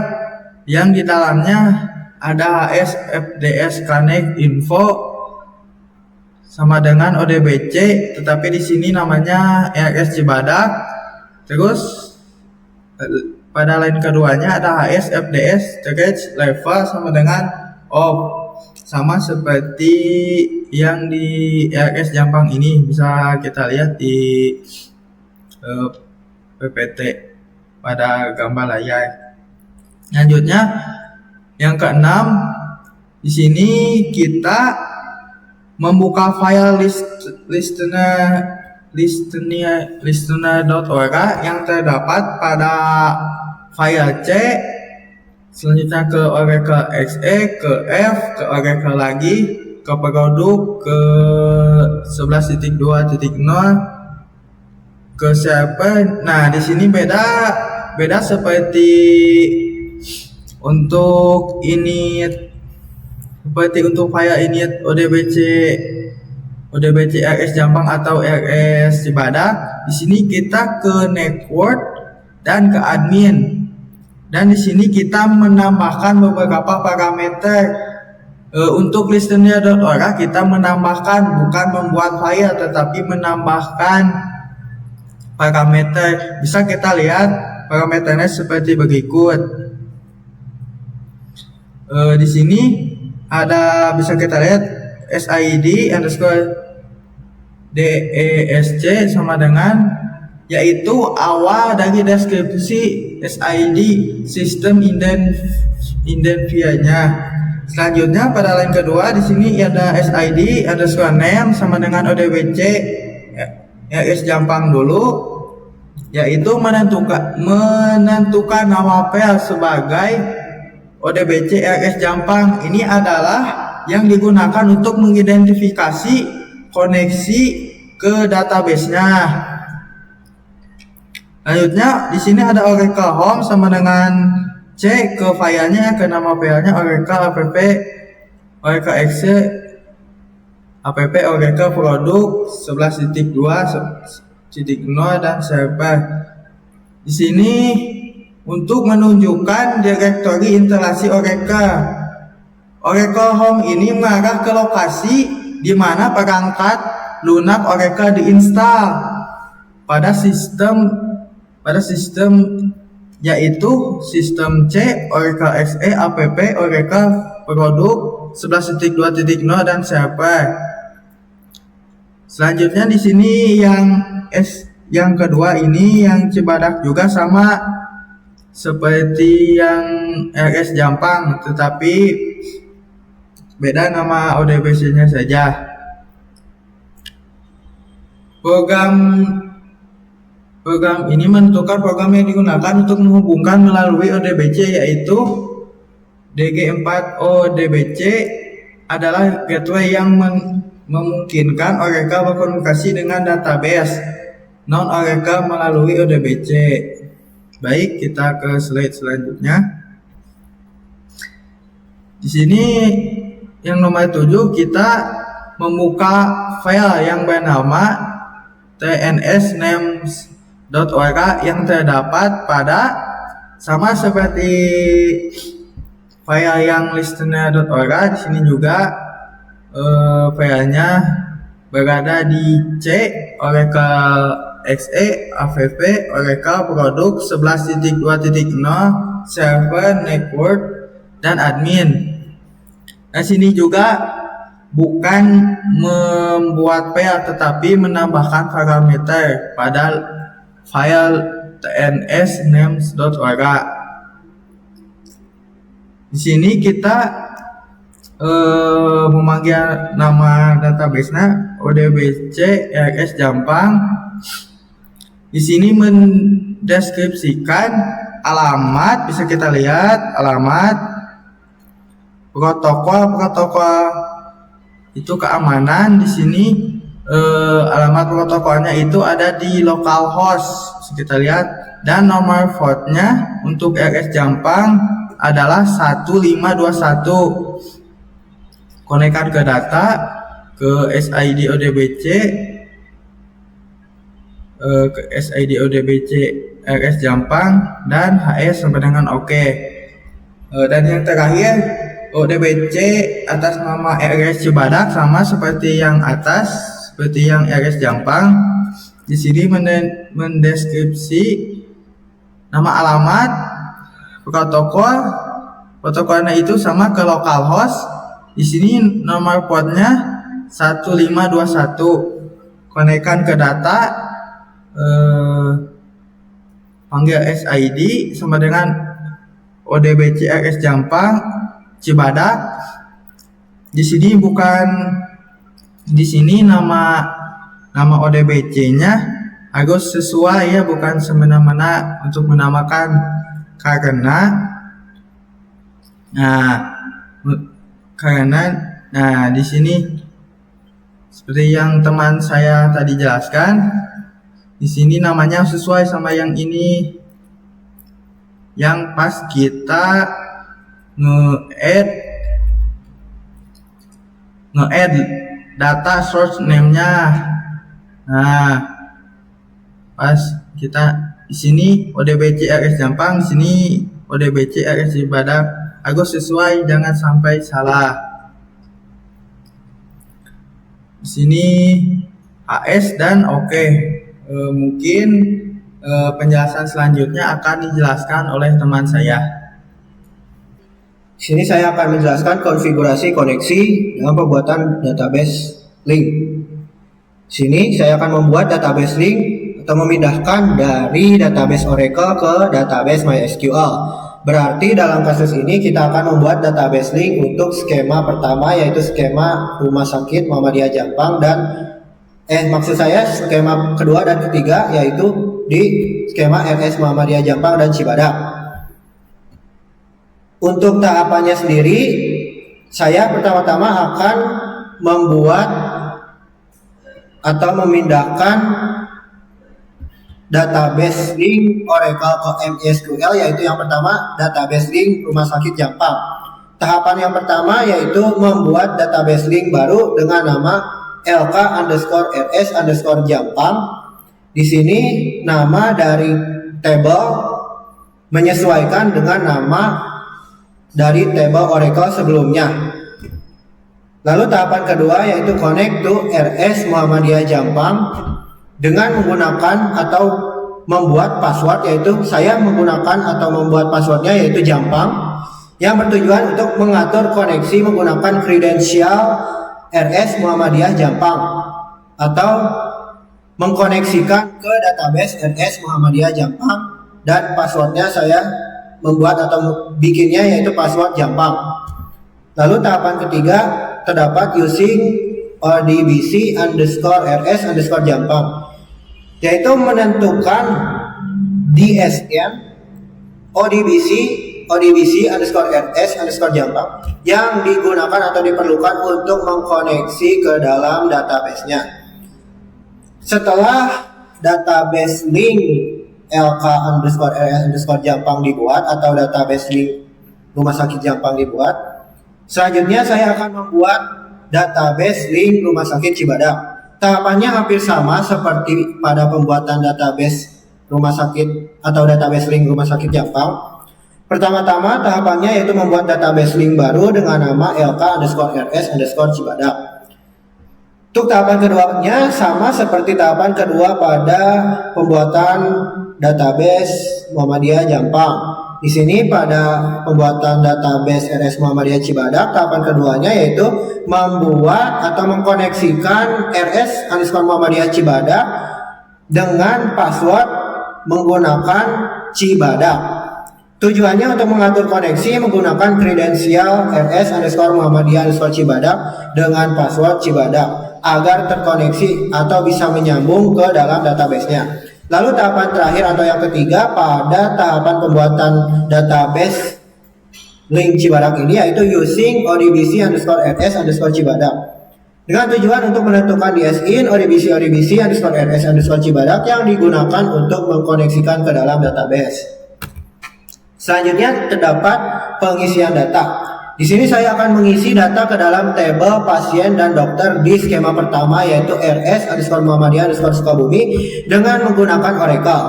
yang di dalamnya ada hs_fds_connect_info sama dengan odbc, tetapi di sini namanya rs Cibadak. Terus pada line keduanya ada hs_fds_trace_level sama dengan op, sama seperti yang di RS Jampang ini, bisa kita lihat di PPT pada gambar layar. Selanjutnya yang keenam, di sini kita membuka file listener.ora yang terdapat pada file C. Selanjutnya ke Oracle XE, ke F, ke Oracle lagi, ke produk, ke 11.2.0, ke server. Nah, di sini beda seperti untuk init, seperti untuk file init odbc ODBC RS Jampang atau RS Cibadak. Di sini kita ke network dan ke admin. Dan di sini kita menambahkan beberapa parameter. Untuk listener.org kita menambahkan, bukan membuat file, tetapi menambahkan parameter. Bisa kita lihat parameternya seperti berikut. Di sini ada, bisa kita lihat SID underscore DESC sama dengan, yaitu awal dari deskripsi SID sistem identifier-nya. Selanjutnya pada line kedua di sini ada SID underscore name sama dengan ODBC RS Jampang dulu, yaitu menentukan nama file sebagai ODBC RS Jampang. Ini adalah yang digunakan untuk mengidentifikasi koneksi ke database-nya. Lanjutnya di sini ada Oracle Home sama dengan C ke filenya, ke nama filenya Oracle app, Oracle Excel app, Oracle Produk 11.2.0 dan server. Di sini untuk menunjukkan direktori instalasi Oracle. Oracle Home ini mengarah ke lokasi di mana perangkat lunak Oracle diinstal pada sistem yaitu sistem C, Oracle XE, app, Oracle Produk 11.2.0 dan server. Selanjutnya di sini yang kedua ini yang Cibadak juga sama seperti yang RS Jampang, tetapi beda nama ODBC-nya saja. Program ini menentukan program yang digunakan untuk menghubungkan melalui ODBC, yaitu DG4 ODBC adalah gateway yang memungkinkan Oracle berkomunikasi dengan database non-Oracle melalui ODBC. Baik, kita ke slide selanjutnya. Di sini yang nomor 7 kita membuka file yang bernama tnsnames.org yang terdapat pada, sama seperti file yang listener.org. Di sini juga filenya berada di C, Oracle XE, app, Oracle Produk 11.2.0, server, network, dan admin. Nah, sini juga bukan membuat file tetapi menambahkan parameter pada file tnsnames.org. Di sini kita memanggil nama database-nya ODBC RS Jampang. Di sini mendeskripsikan alamat, bisa kita lihat alamat, protokol itu keamanan. Di sini alamat protokolnya itu ada di localhost, bisa kita lihat, dan nomor portnya untuk RS Jampang adalah 1521. Konekkan ke data, ke SID ODBC, RS Jampang, dan HS sampai dengan OK. Dan yang terakhir ODBC atas nama RS Cibadak sama seperti yang atas, seperti yang RS Jampang. Di sini mendeskripsi nama alamat, protokolnya itu sama ke localhost. Di sini nomor portnya 1521. Konekkan ke data, panggil SID sama dengan ODBC RS Jampang Cibadak. Di sini nama ODBC-nya harus sesuai ya, bukan semena-mena untuk menamakan, karena di sini seperti yang teman saya tadi jelaskan, di sini namanya sesuai sama yang ini, yang pas kita nge-add data source name-nya. Nah, pas kita di sini ODBC RS Jampang, di sini ODBC RS Cibadak. Agus sesuai, jangan sampai salah. Di sini AS dan oke. Mungkin penjelasan selanjutnya akan dijelaskan oleh teman saya. Di sini saya akan menjelaskan konfigurasi koneksi dengan pembuatan database link. Di sini saya akan membuat database link atau memindahkan dari database Oracle ke database MySQL. Berarti dalam kasus ini kita akan membuat database link untuk skema pertama, yaitu skema Rumah Sakit Muhammadiyah Jampang, dan maksud saya skema kedua dan ketiga yaitu di skema RS Muhammadiyah Jampang dan Cibadak. Untuk tahapannya sendiri, saya pertama-tama akan membuat atau memindahkan database link Oracle ke MySQL, yaitu yang pertama database link Rumah Sakit Jampang. Tahapan yang pertama yaitu membuat database link baru dengan nama LK_RS_Jampang. Di sini nama dari table menyesuaikan dengan nama dari table Oracle sebelumnya. Lalu tahapan kedua yaitu connect to RS Muhammadiyah Jampang dengan menggunakan atau membuat password, yaitu saya menggunakan atau membuat passwordnya yaitu Jampang, yang bertujuan untuk mengatur koneksi menggunakan kredensial RS Muhammadiyah Jampang atau mengkoneksikan ke database RS Muhammadiyah Jampang, dan passwordnya saya membuat atau bikinnya yaitu password Jampang. Lalu tahapan ketiga terdapat using ODBC_RS_Jampang, yaitu menentukan DSN ODBC_RS_Jampang yang digunakan atau diperlukan untuk mengkoneksi ke dalam database-nya. Setelah database link LK_RS_Jampang dibuat atau database link Rumah Sakit Jampang dibuat, selanjutnya saya akan membuat database link Rumah Sakit Cibadak. Tahapannya hampir sama seperti pada pembuatan database rumah sakit atau database link Rumah Sakit Jampang. Pertama-tama tahapannya yaitu membuat database link baru dengan nama LK_RS_Cibadak. Untuk tahapan keduanya sama seperti tahapan kedua pada pembuatan database Muhammadiyah Jampang. Di sini pada pembuatan database RS Muhammadiyah Cibadak, tahapan keduanya yaitu membuat atau mengkoneksikan RS_Muhammadiyah Cibadak dengan password menggunakan Cibadak. Tujuannya untuk mengatur koneksi menggunakan kredensial RS_Muhammadiyah_Cibadak dengan password Cibadak agar terkoneksi atau bisa menyambung ke dalam database-nya. Lalu tahapan terakhir atau yang ketiga pada tahapan pembuatan database link Cibadak ini yaitu using ODBC_RS_Cibadak dengan tujuan untuk menentukan DSIN ODBC_RS_Cibadak yang digunakan untuk mengkoneksikan ke dalam database. Selanjutnya terdapat pengisian data. Di sini saya akan mengisi data ke dalam tabel pasien dan dokter di skema pertama yaitu RS_Muhammadiyah_Sukabumi dengan menggunakan Oracle.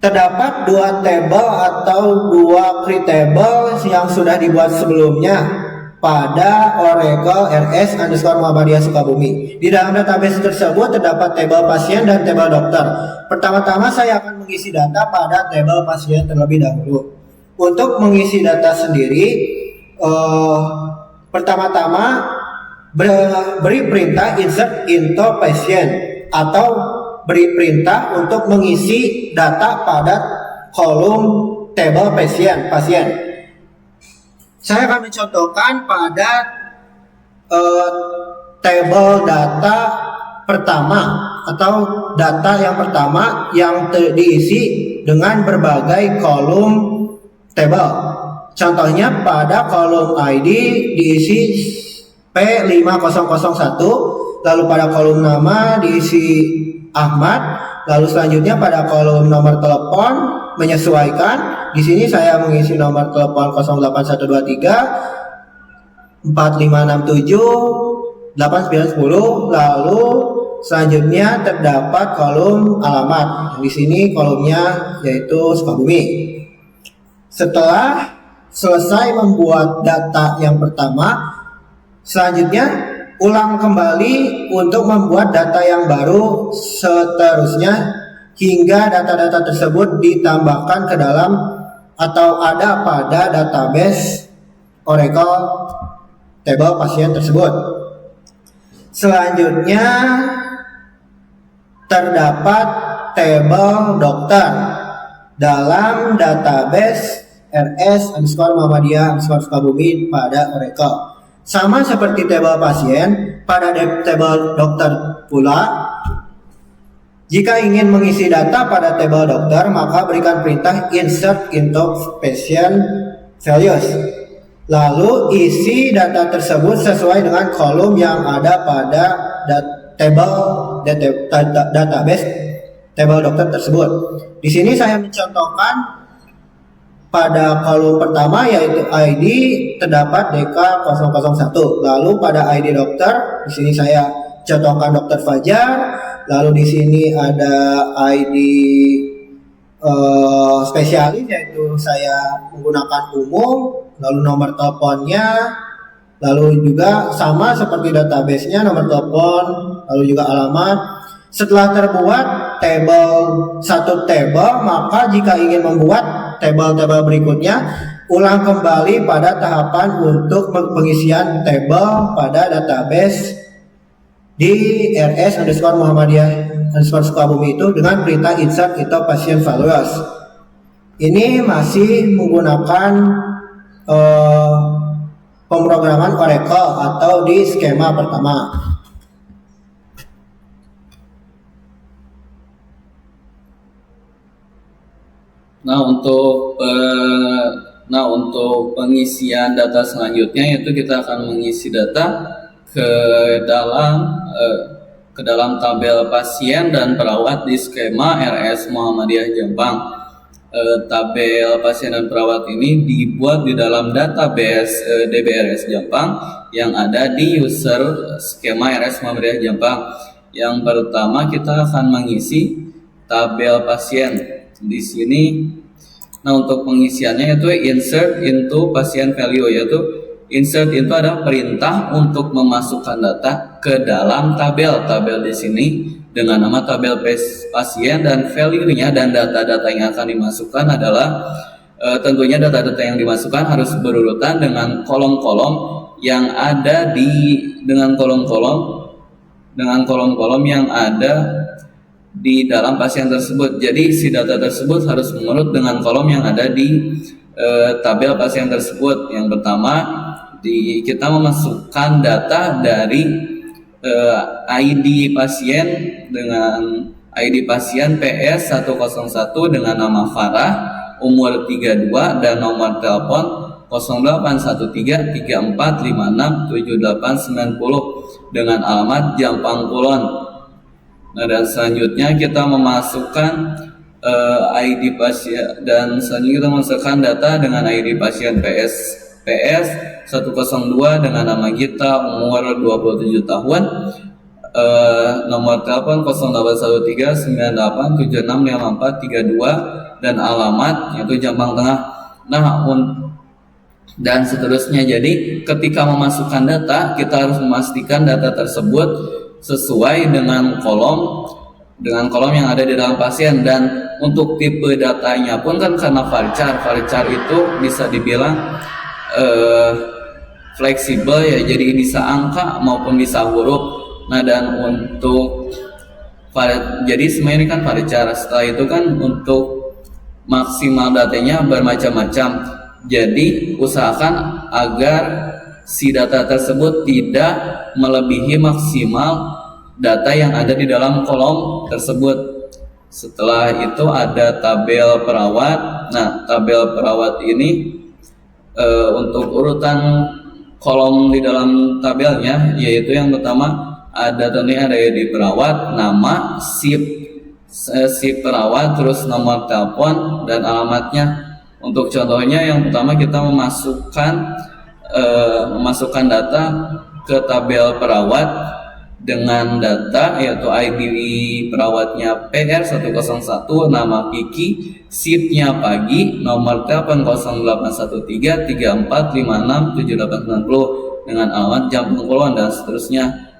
Terdapat dua tabel atau dua create table yang sudah dibuat sebelumnya pada Oracle RS_Muhammadiyah Sukabumi. Di dalam database tersebut terdapat tabel pasien dan tabel dokter. Pertama-tama saya akan mengisi data pada tabel pasien terlebih dahulu. Untuk mengisi data sendiri, pertama-tama beri perintah insert into patient atau beri perintah untuk mengisi data pada kolom table pasien. Saya akan mencontohkan pada table data pertama atau data yang pertama yang diisi dengan berbagai kolom table. Contohnya pada kolom ID diisi P5001, lalu pada kolom nama diisi Ahmad, lalu selanjutnya pada kolom nomor telepon menyesuaikan. Di sini saya mengisi nomor telepon 08123 4567 8, 9, 10. Lalu selanjutnya terdapat kolom alamat. Di sini kolomnya yaitu Sukabumi. Setelah selesai membuat data yang pertama, selanjutnya ulang kembali untuk membuat data yang baru seterusnya hingga data-data tersebut ditambahkan ke dalam atau ada pada database Oracle table pasien tersebut. Selanjutnya terdapat tabel dokter dalam database RS_Muhammadiyah_Sukabumi pada Oracle. Sama seperti tabel pasien, pada tabel dokter pula, jika ingin mengisi data pada tabel dokter, maka berikan perintah insert into patient values. Lalu isi data tersebut sesuai dengan kolom yang ada pada database tabel dokter tersebut. Di sini saya mencontohkan pada kolom pertama yaitu ID terdapat DK001. Lalu pada ID dokter, di sini saya contohkan Dokter Fajar. Lalu di sini ada ID spesialis yaitu saya menggunakan umum. Lalu nomor teleponnya. Lalu juga sama seperti database-nya, nomor telepon, lalu juga alamat. Setelah terbuat satu tabel, maka jika ingin membuat tabel-tabel berikutnya, ulang kembali pada tahapan untuk pengisian tabel pada database di RS_Muhammadiyah_Sukabumi itu dengan perintah insert into patient values. Ini masih menggunakan pemrograman Oracle atau di skema pertama. Nah untuk pengisian data selanjutnya yaitu kita akan mengisi data ke dalam tabel pasien dan perawat di skema RS Muhammadiyah Jombang. Tabel pasien dan perawat ini dibuat di dalam database DBRS Jombang yang ada di user skema RS Muhammadiyah Jombang. Yang pertama kita akan mengisi tabel pasien. Di sini, nah untuk pengisiannya yaitu insert into patient value, yaitu insert itu adalah perintah untuk memasukkan data ke dalam tabel di sini dengan nama tabel pasien dan value-nya dan data-data yang akan dimasukkan adalah tentunya data-data yang dimasukkan harus berurutan dengan kolom-kolom yang ada dengan kolom-kolom yang ada di dalam pasien tersebut. Jadi si data tersebut harus mengurut dengan kolom yang ada di tabel pasien tersebut. Yang pertama, kita memasukkan data dari ID pasien dengan ID pasien PS101 dengan nama Farah, umur 32 dan nomor telepon 081334567890 dengan alamat Jampang Kulon. Nah, dan selanjutnya kita memasukkan ID pasien dan selanjutnya kita memasukkan data dengan ID pasien PS102 dengan nama Gita, umur 27 tahun, nomor telepon 081398765432 dan alamat yaitu Jampang Tengah. Nah, dan seterusnya. Jadi ketika memasukkan data, kita harus memastikan data tersebut sesuai dengan kolom yang ada di dalam pasien. Dan untuk tipe datanya pun kan karena varchar itu bisa dibilang fleksibel ya, jadi bisa angka maupun bisa huruf. Nah, dan jadi semuanya ini kan varchar. Setelah itu kan untuk maksimal datanya bermacam-macam. Jadi usahakan agar si data tersebut tidak melebihi maksimal data yang ada di dalam kolom tersebut. Setelah itu ada tabel perawat. Nah, tabel perawat ini untuk urutan kolom di dalam tabelnya, yaitu yang pertama ada tentunya ada ID perawat, nama, SIP perawat, terus nomor telepon dan alamatnya. Untuk contohnya yang pertama kita memasukkan data ke tabel perawat dengan data yaitu ID perawatnya PR101, nama Kiki, shiftnya pagi, nomor telepon 081334567890 dengan alamat Jampung Kulon dan seterusnya.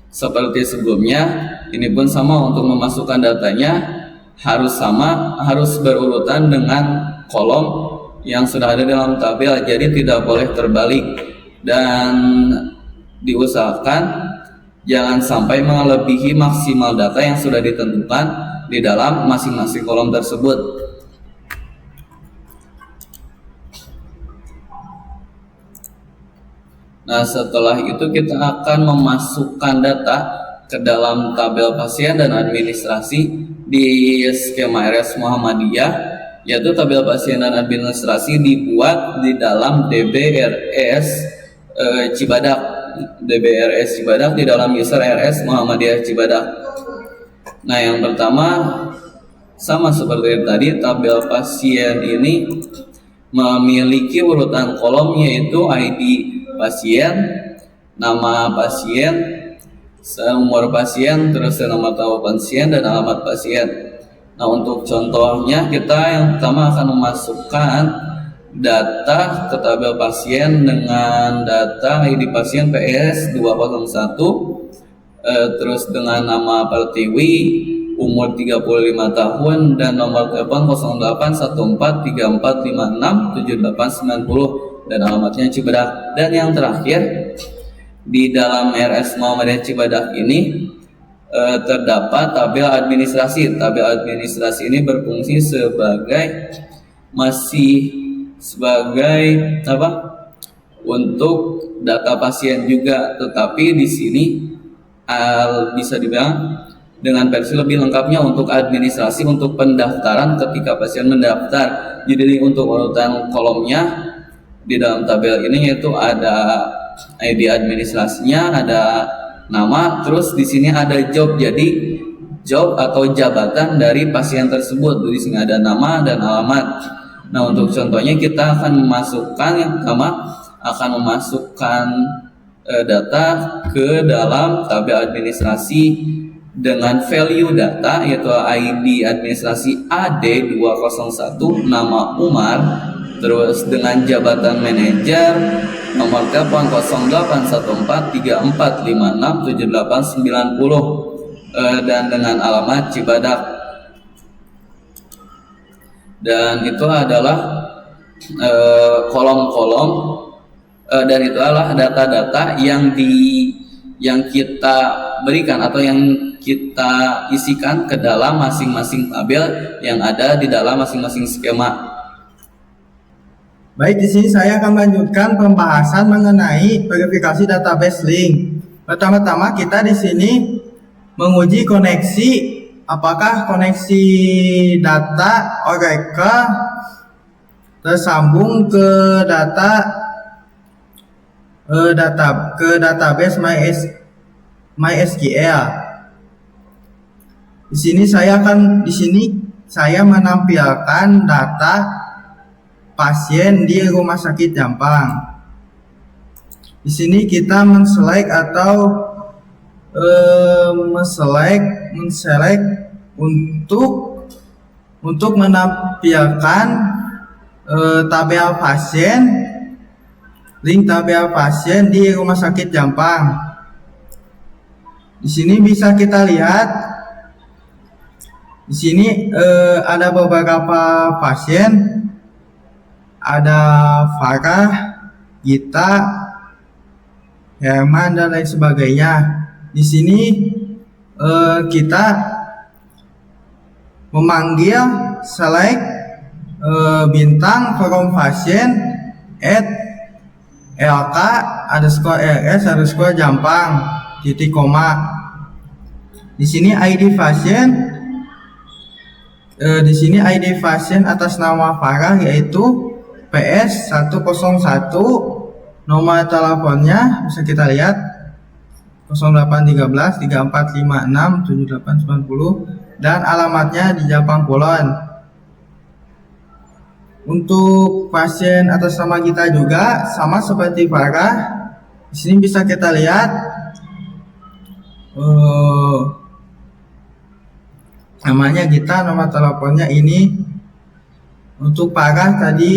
Seperti sebelumnya, ini pun sama untuk memasukkan datanya harus berurutan dengan kolom yang sudah ada dalam tabel, jadi tidak boleh terbalik dan diusahakan jangan sampai melebihi maksimal data yang sudah ditentukan di dalam masing-masing kolom tersebut. Nah, setelah itu kita akan memasukkan data ke dalam tabel pasien dan administrasi di skema RS Muhammadiyah, yaitu tabel pasien dan administrasi dibuat di dalam DBRS Cibadak. DBRS Cibadak di dalam user RS Muhammadiyah Cibadak. Nah, yang pertama sama seperti tadi, tabel pasien ini memiliki urutan kolom yaitu ID pasien, nama pasien, umur pasien, terus nama tahu pasien dan alamat pasien. Nah, untuk contohnya kita yang pertama akan memasukkan data ke tabel pasien dengan data ID pasien PS201, terus dengan nama Pertiwi, umur 35 tahun dan nomor telepon 081434567890 dan alamatnya Cibadak. Dan yang terakhir, di dalam RS Muhammadiyah Cibadak ini terdapat tabel administrasi. Tabel administrasi ini berfungsi sebagai untuk data pasien juga, tetapi di sini bisa dibilang dengan versi lebih lengkapnya untuk administrasi, untuk pendaftaran ketika pasien mendaftar. Jadi untuk urutan kolomnya di dalam tabel ini yaitu ada ID administrasinya, ada nama, terus di sini ada job. Jadi job atau jabatan dari pasien tersebut. Di sini ada nama dan alamat. Nah, untuk contohnya kita akan memasukkan data ke dalam tabel administrasi dengan value data yaitu ID administrasi AD201, nama Umar, terus dengan jabatan manajer, nomor telepon 081434567890 dan dengan alamat Cibadak. Dan itu adalah kolom-kolom dan itu adalah data-data yang kita berikan atau yang kita isikan ke dalam masing-masing tabel yang ada di dalam masing-masing skema. Baik, di sini saya akan melanjutkan pembahasan mengenai verifikasi database link. Pertama-tama kita di sini menguji koneksi, apakah koneksi data Oracle tersambung ke database MySQL. Di sini saya menampilkan data pasien di Rumah Sakit Jampang. Di sini kita men-select untuk menampilkan tabel pasien, link tabel pasien di Rumah Sakit Jampang. Di sini bisa kita lihat, di sini ada beberapa pasien. Ada Farah, Gita, Herman dan lain sebagainya. Di sini kita memanggil select bintang from pasien at lk_rs_jampang titik koma. Di sini ID pasien atas nama Farah yaitu PS101, nomor teleponnya bisa kita lihat 0813 3456 7890 dan alamatnya di Jampang Kulon. Untuk pasien atas nama kita juga sama seperti Farah, Di sini bisa kita lihat namanya kita, nomor teleponnya ini. Untuk Farah tadi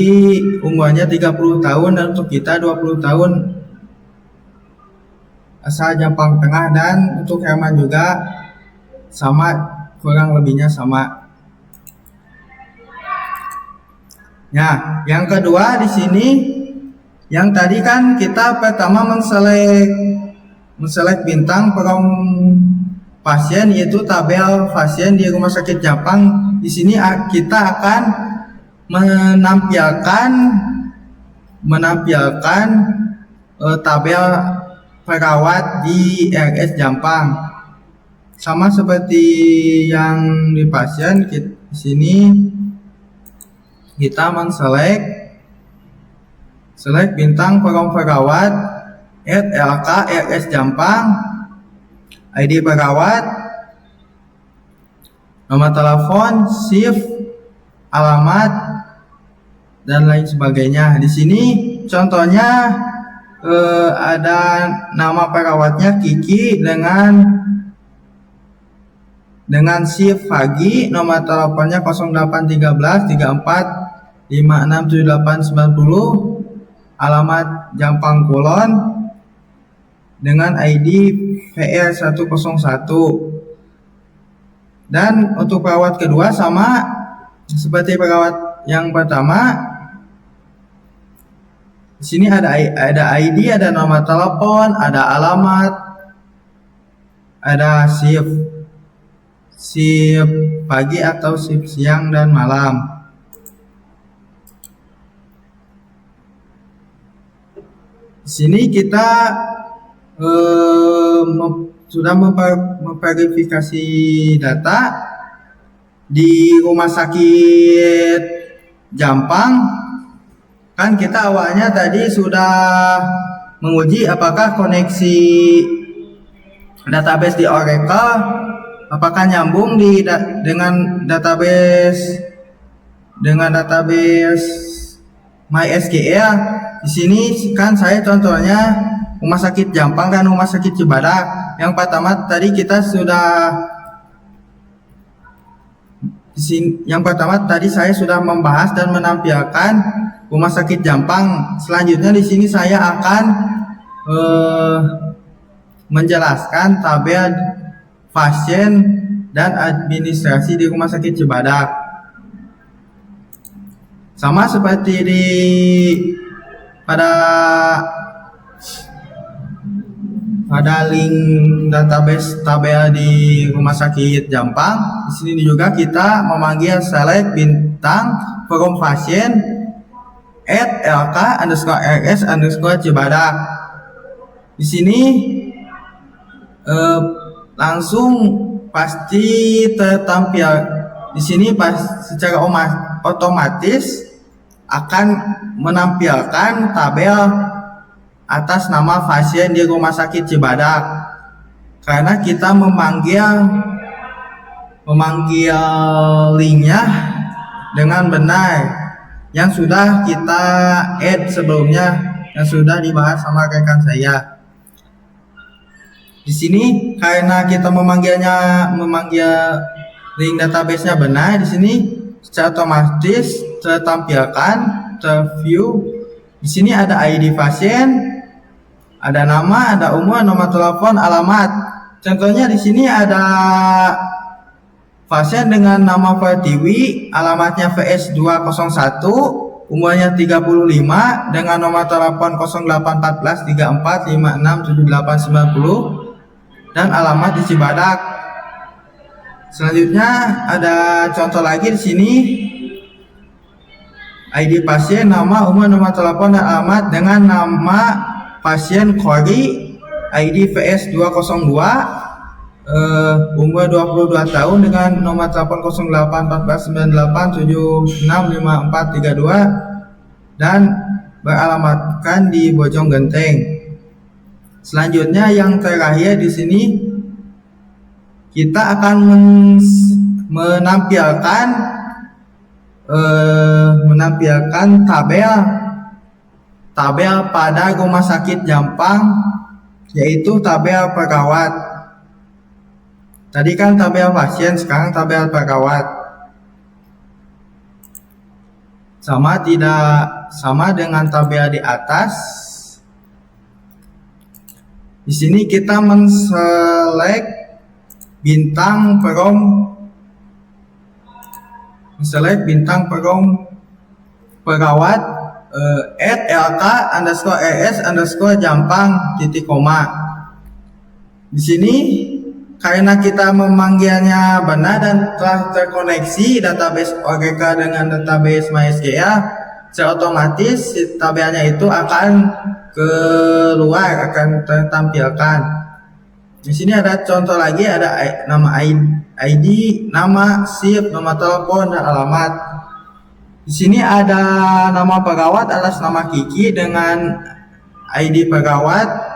umurnya 30 tahun dan untuk kita 20 tahun. Asal Jampang Tengah, dan untuk Herman juga sama, kurang lebihnya sama. Nah, yang kedua di sini, yang tadi kan kita pertama menselect bintang from pasien, yaitu tabel pasien di Rumah Sakit Jampang. Di sini kita akan menampilkan tabel perawat di RS Jampang. Sama seperti yang di pasien, di sini kita select bintang perawat @LK RS Jampang, ID perawat, nomor telepon, shift, alamat, dan lain sebagainya. Di sini contohnya ada nama perawatnya Kiki dengan shift pagi, nomor teleponnya 0813 34 567890, alamat Jampang Kulon, dengan ID VR101. Dan untuk perawat kedua sama seperti perawat yang pertama. Di sini ada ID, ada nomor telepon, ada alamat, ada shift pagi atau shift siang dan malam. Di sini kita sudah memverifikasi data di Rumah Sakit Jampang. Kan kita awalnya tadi sudah menguji apakah koneksi database di Oracle apakah nyambung dengan database MySQL. Di sini kan saya contohnya Rumah Sakit Jampang dan Rumah Sakit Cibadak. Yang pertama tadi saya sudah membahas dan menampilkan Rumah Sakit Jampang. Selanjutnya di sini saya akan menjelaskan tabel pasien dan administrasi di Rumah Sakit Cibadak. Sama seperti pada link database tabel di Rumah Sakit Jampang. Di sini juga kita memanggil select bintang from pasien @LK_RS_Cibadak. Di sini langsung pasti tertampil. Di sini secara otomatis akan menampilkan tabel atas nama pasien di Rumah Sakit Cibadak, karena kita memanggil linknya dengan benar yang sudah kita add sebelumnya, yang sudah dibahas sama rekan saya. Di sini karena kita memanggil link database-nya benar, di sini secara otomatis terview. Di sini ada ID pasien, ada nama, ada umur, nomor telepon, alamat. Contohnya di sini ada pasien dengan nama Pertiwi, alamatnya VS201, umurnya 35, dengan nomor telepon 0814 34 56 7890 dan alamat di Cibadak. Selanjutnya ada contoh lagi di sini. ID pasien, nama, umur, nomor telepon dan alamat dengan nama pasien Kori, ID VS202, umur 22 tahun dengan nomor telepon 0814 98 76 5432 dan beralamatkan di Bojong Genteng. Selanjutnya yang terakhir di sini kita akan menampilkan tabel pada rumah sakit Jampang, yaitu tabel perawat. Tadi kan tabel pasien, sekarang tabel perawat. Sama dengan tabel di atas. Di sini kita men-select bintang perawat @lk_rs_jampang titik koma. Di sini karena kita memanggilnya benar dan telah terkoneksi database ORK dengan database MySQL, secara otomatis si tabelnya itu akan keluar, akan tertampilkan. Di sini ada contoh lagi, ada nama ID, nama SIP, nomor telepon, dan alamat. Di sini ada nama perawat atas nama Kiki dengan ID perawat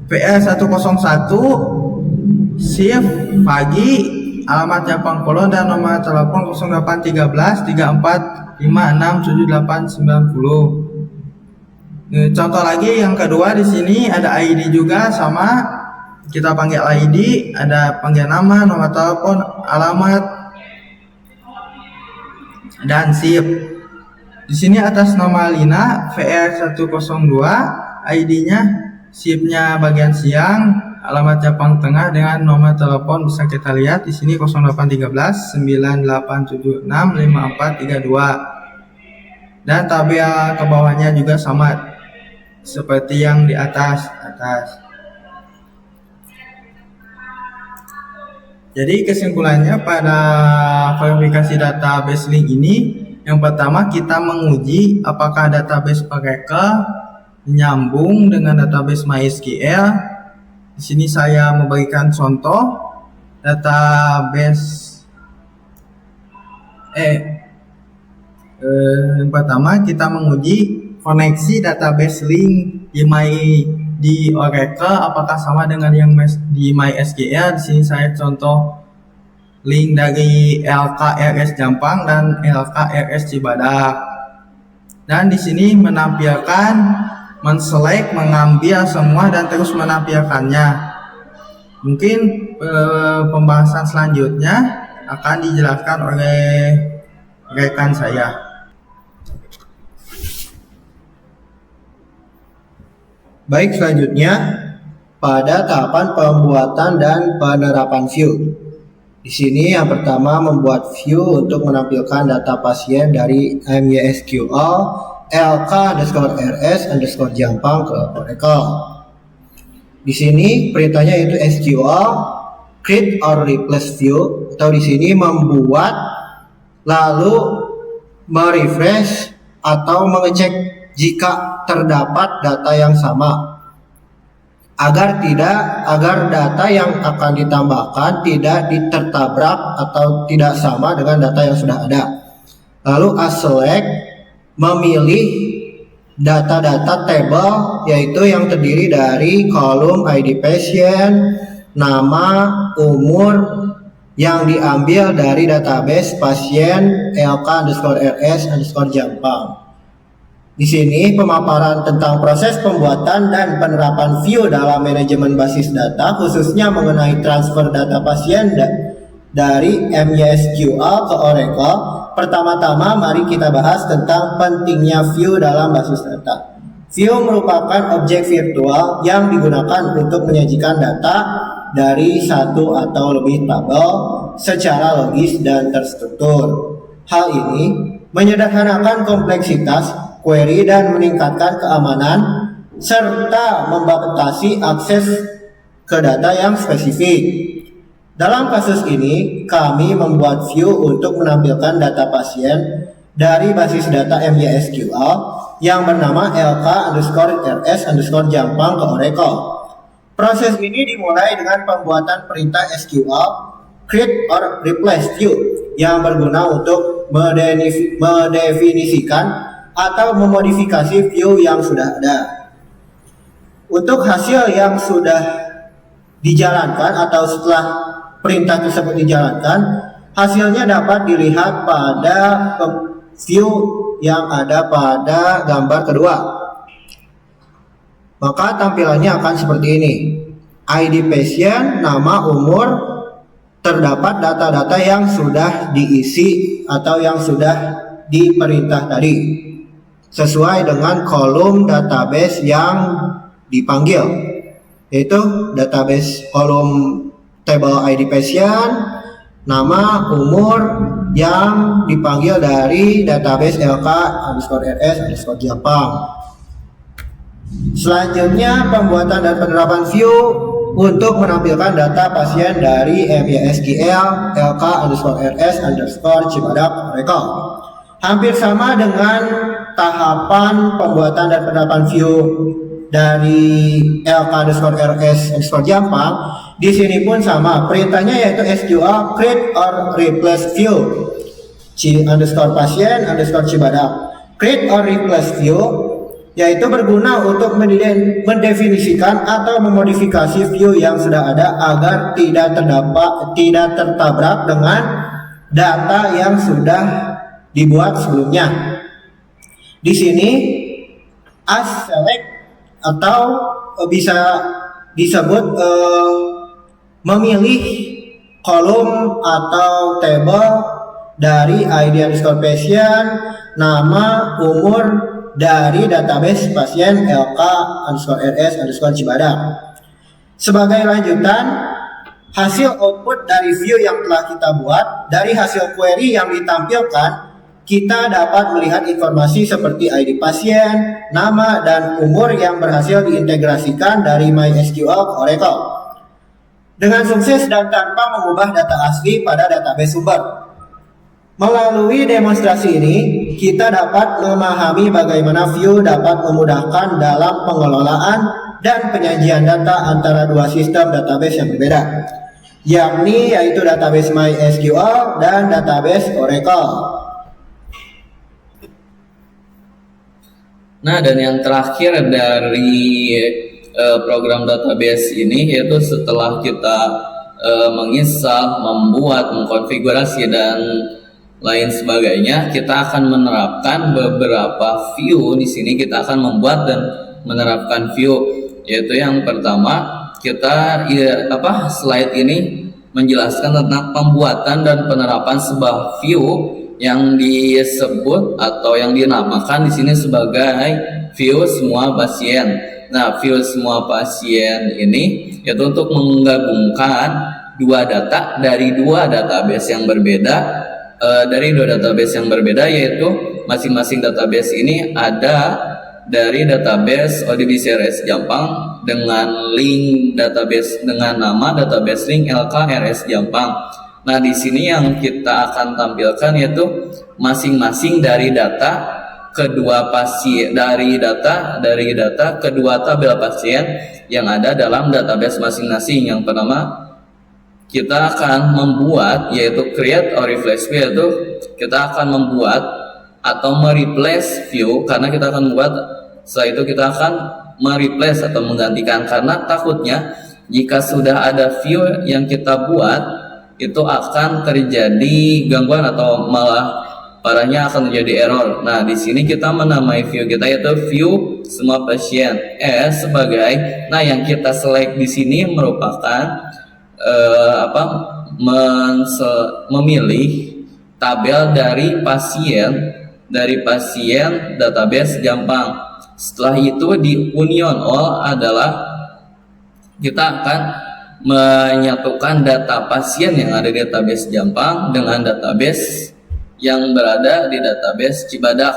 PL101, SIP pagi, alamat Jampang Kulon, dan nomor telepon 0813 34 567890. Contoh lagi yang kedua, di sini ada ID juga sama, kita panggil ID, ada panggil nama, nomor telepon, alamat, dan SIP. Di sini atas nama Lina VR102, ID-nya, SIP-nya bagian siang, alamat Jampang Tengah dengan nomor telepon bisa kita lihat di sini 0813 9876 5432. Dan tabel ke bawahnya juga sama seperti yang di atas. Jadi kesimpulannya pada verifikasi database link ini, yang pertama kita menguji apakah database Oracle nyambung dengan database MySQL. Di sini saya memberikan contoh database. Yang pertama kita menguji koneksi database link di Oracle apakah sama dengan yang di MySQL. Di sini saya contoh link dari LKRS Jampang dan LKRS Cibadak. Dan di sini menampilkan men-select, mengambil semua dan terus menampilkannya. Mungkin pembahasan selanjutnya akan dijelaskan oleh rekan saya. Baik, selanjutnya pada tahapan pembuatan dan penerapan view. Di sini yang pertama membuat view untuk menampilkan data pasien dari MySQL LK_RS_Jampang ke Oracle. Di sini perintahnya yaitu SQL create or replace view, atau di sini membuat lalu merefresh atau mengecek jika terdapat data yang sama, agar data yang akan ditambahkan tidak tertabrak atau tidak sama dengan data yang sudah ada. Lalu select memilih data-data table, yaitu yang terdiri dari kolom ID pasien, nama, umur yang diambil dari database pasien LK_RS_Jampang. Di sini pemaparan tentang proses pembuatan dan penerapan view dalam manajemen basis data, khususnya mengenai transfer data pasien dari MySQL ke Oracle. Pertama-tama mari kita bahas tentang pentingnya view dalam basis data. View merupakan objek virtual yang digunakan untuk menyajikan data dari satu atau lebih tabel secara logis dan terstruktur. Hal ini menyederhanakan kompleksitas query dan meningkatkan keamanan serta membatasi akses ke data yang spesifik. Dalam kasus ini, kami membuat view untuk menampilkan data pasien dari basis data MySQL yang bernama LK_RS_Jampang ke Oracle. Proses ini dimulai dengan pembuatan perintah SQL create or replace view yang berguna untuk mendefinisikan atau memodifikasi view yang sudah ada. Untuk hasil yang sudah dijalankan atau setelah perintah tersebut dijalankan, hasilnya dapat dilihat pada view yang ada pada gambar kedua. Maka tampilannya akan seperti ini. ID pasien, nama, umur, terdapat data-data yang sudah diisi atau yang sudah diperintah tadi sesuai dengan kolom database yang dipanggil, yaitu database kolom table ID pasien, nama, umur yang dipanggil dari database LK_RS_Jampang. Selanjutnya pembuatan dan penerapan view untuk menampilkan data pasien dari MYSQL LK_RS_Cibadak Oracle. Hampir sama dengan tahapan pembuatan dan penerapan view dari LK_RS_Jampang. Di sini pun sama, perintahnya yaitu SQL create or replace view _pasien_Cibadak. Create or replace view yaitu berguna untuk mendefinisikan atau memodifikasi view yang sudah ada agar tidak tertabrak dengan data yang sudah dibuat sebelumnya. Di sini as select atau bisa disebut memilih kolom atau table dari ID_pasien, nama, umur dari database pasien LK_RS_Cibadak. Sebagai lanjutan, hasil output dari view yang telah kita buat, dari hasil query yang ditampilkan, kita dapat melihat informasi seperti ID pasien, nama, dan umur yang berhasil diintegrasikan dari MySQL Oracle dengan sukses dan tanpa mengubah data asli pada database sumber. Melalui demonstrasi ini, kita dapat memahami bagaimana view dapat memudahkan dalam pengelolaan dan penyajian data antara dua sistem database yang berbeda, yaitu database MySQL dan database Oracle. Nah, dan yang terakhir dari program database ini yaitu setelah kita menginstal, membuat, mengkonfigurasi dan lain sebagainya, kita akan menerapkan beberapa view. Di sini kita akan membuat dan menerapkan view, yaitu yang pertama slide ini menjelaskan tentang pembuatan dan penerapan sebuah view yang disebut atau yang dinamakan di sini sebagai view semua pasien. Nah, view semua pasien ini yaitu untuk menggabungkan dua data dari dua database yang berbeda. Yaitu masing-masing database ini ada dari database ODBC_RS Jampang dengan link database dengan nama database link LK_RS Jampang. Nah, di sini yang kita akan tampilkan yaitu masing-masing dari data kedua pasien dari data kedua tabel pasien yang ada dalam database masing-masing. Yang pertama kita akan membuat yaitu create or replace view, yaitu kita akan membuat atau mereplace view karena kita akan membuat, setelah itu kita akan mereplace atau menggantikan karena takutnya jika sudah ada view yang kita buat itu akan terjadi gangguan atau malah parahnya akan terjadi error. Nah, di sini kita menamai view kita yaitu view semua pasien sebagai yang kita select di sini merupakan memilih tabel dari pasien database Jampang. Setelah itu di union all adalah kita akan menyatukan data pasien yang ada di database Jampang dengan database yang berada di database Cibadak.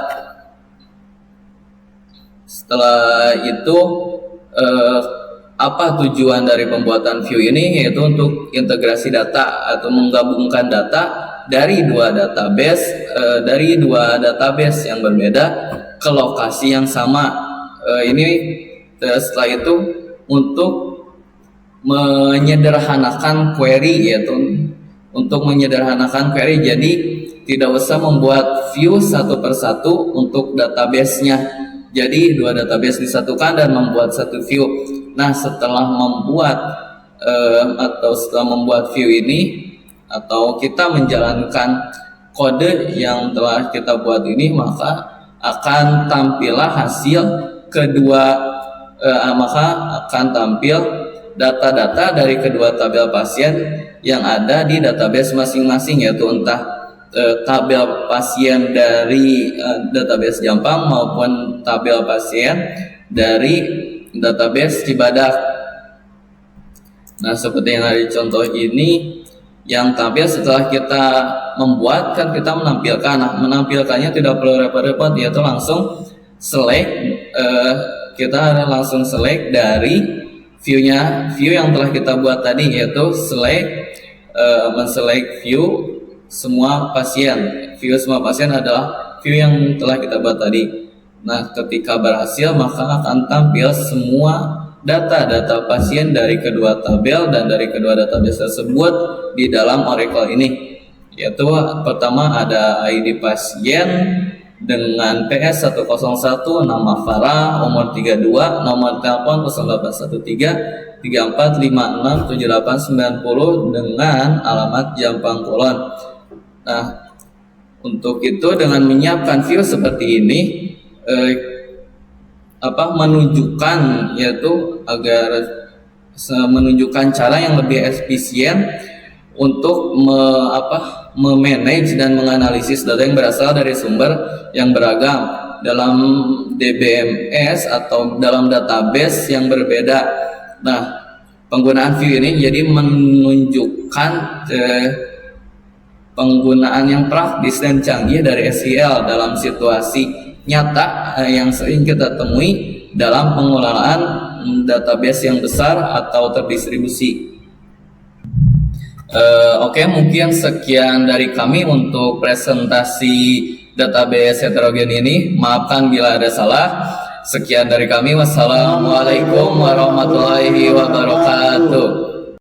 Setelah itu apa tujuan dari pembuatan view ini, yaitu untuk integrasi data atau menggabungkan data dari dua database yang berbeda ke lokasi yang sama. Setelah itu untuk menyederhanakan query, jadi tidak usah membuat view satu persatu untuk database-nya. Jadi dua database disatukan dan membuat satu view. Nah, setelah membuat view ini atau kita menjalankan kode yang telah kita buat ini, maka akan tampillah hasil maka akan tampil data-data dari kedua tabel pasien yang ada di database masing-masing, yaitu entah tabel pasien dari database Jampang maupun tabel pasien dari database Cibadak. Nah, seperti yang ada di contoh ini, yang tampil setelah kita membuat, kan kita menampilkan. Nah, menampilkannya tidak perlu repot-repot, yaitu langsung select, kita langsung select dari view yang telah kita buat tadi, yaitu men-select view semua pasien. View semua pasien adalah view yang telah kita buat tadi. Nah, ketika berhasil, maka akan tampil semua data-data pasien dari kedua tabel dan dari kedua database tersebut di dalam Oracle ini. Yaitu pertama ada ID pasien dengan PS101, nama Farah, umur 32, nomor telepon 0813 3456 7890 dengan alamat Jampang Kulon. Nah, untuk itu dengan menyiapkan view seperti ini, menunjukkan, yaitu agar menunjukkan cara yang lebih efisien untuk memanage dan menganalisis data yang berasal dari sumber yang beragam dalam DBMS atau dalam database yang berbeda. Nah, penggunaan view ini jadi menunjukkan penggunaan yang praktis dan canggih dari SQL dalam situasi nyata yang sering kita temui dalam pengelolaan database yang besar atau terdistribusi. Oke, mungkin sekian dari kami untuk presentasi database heterogen ini. Maafkan bila ada salah. Sekian dari kami. Wassalamualaikum warahmatullahi wabarakatuh.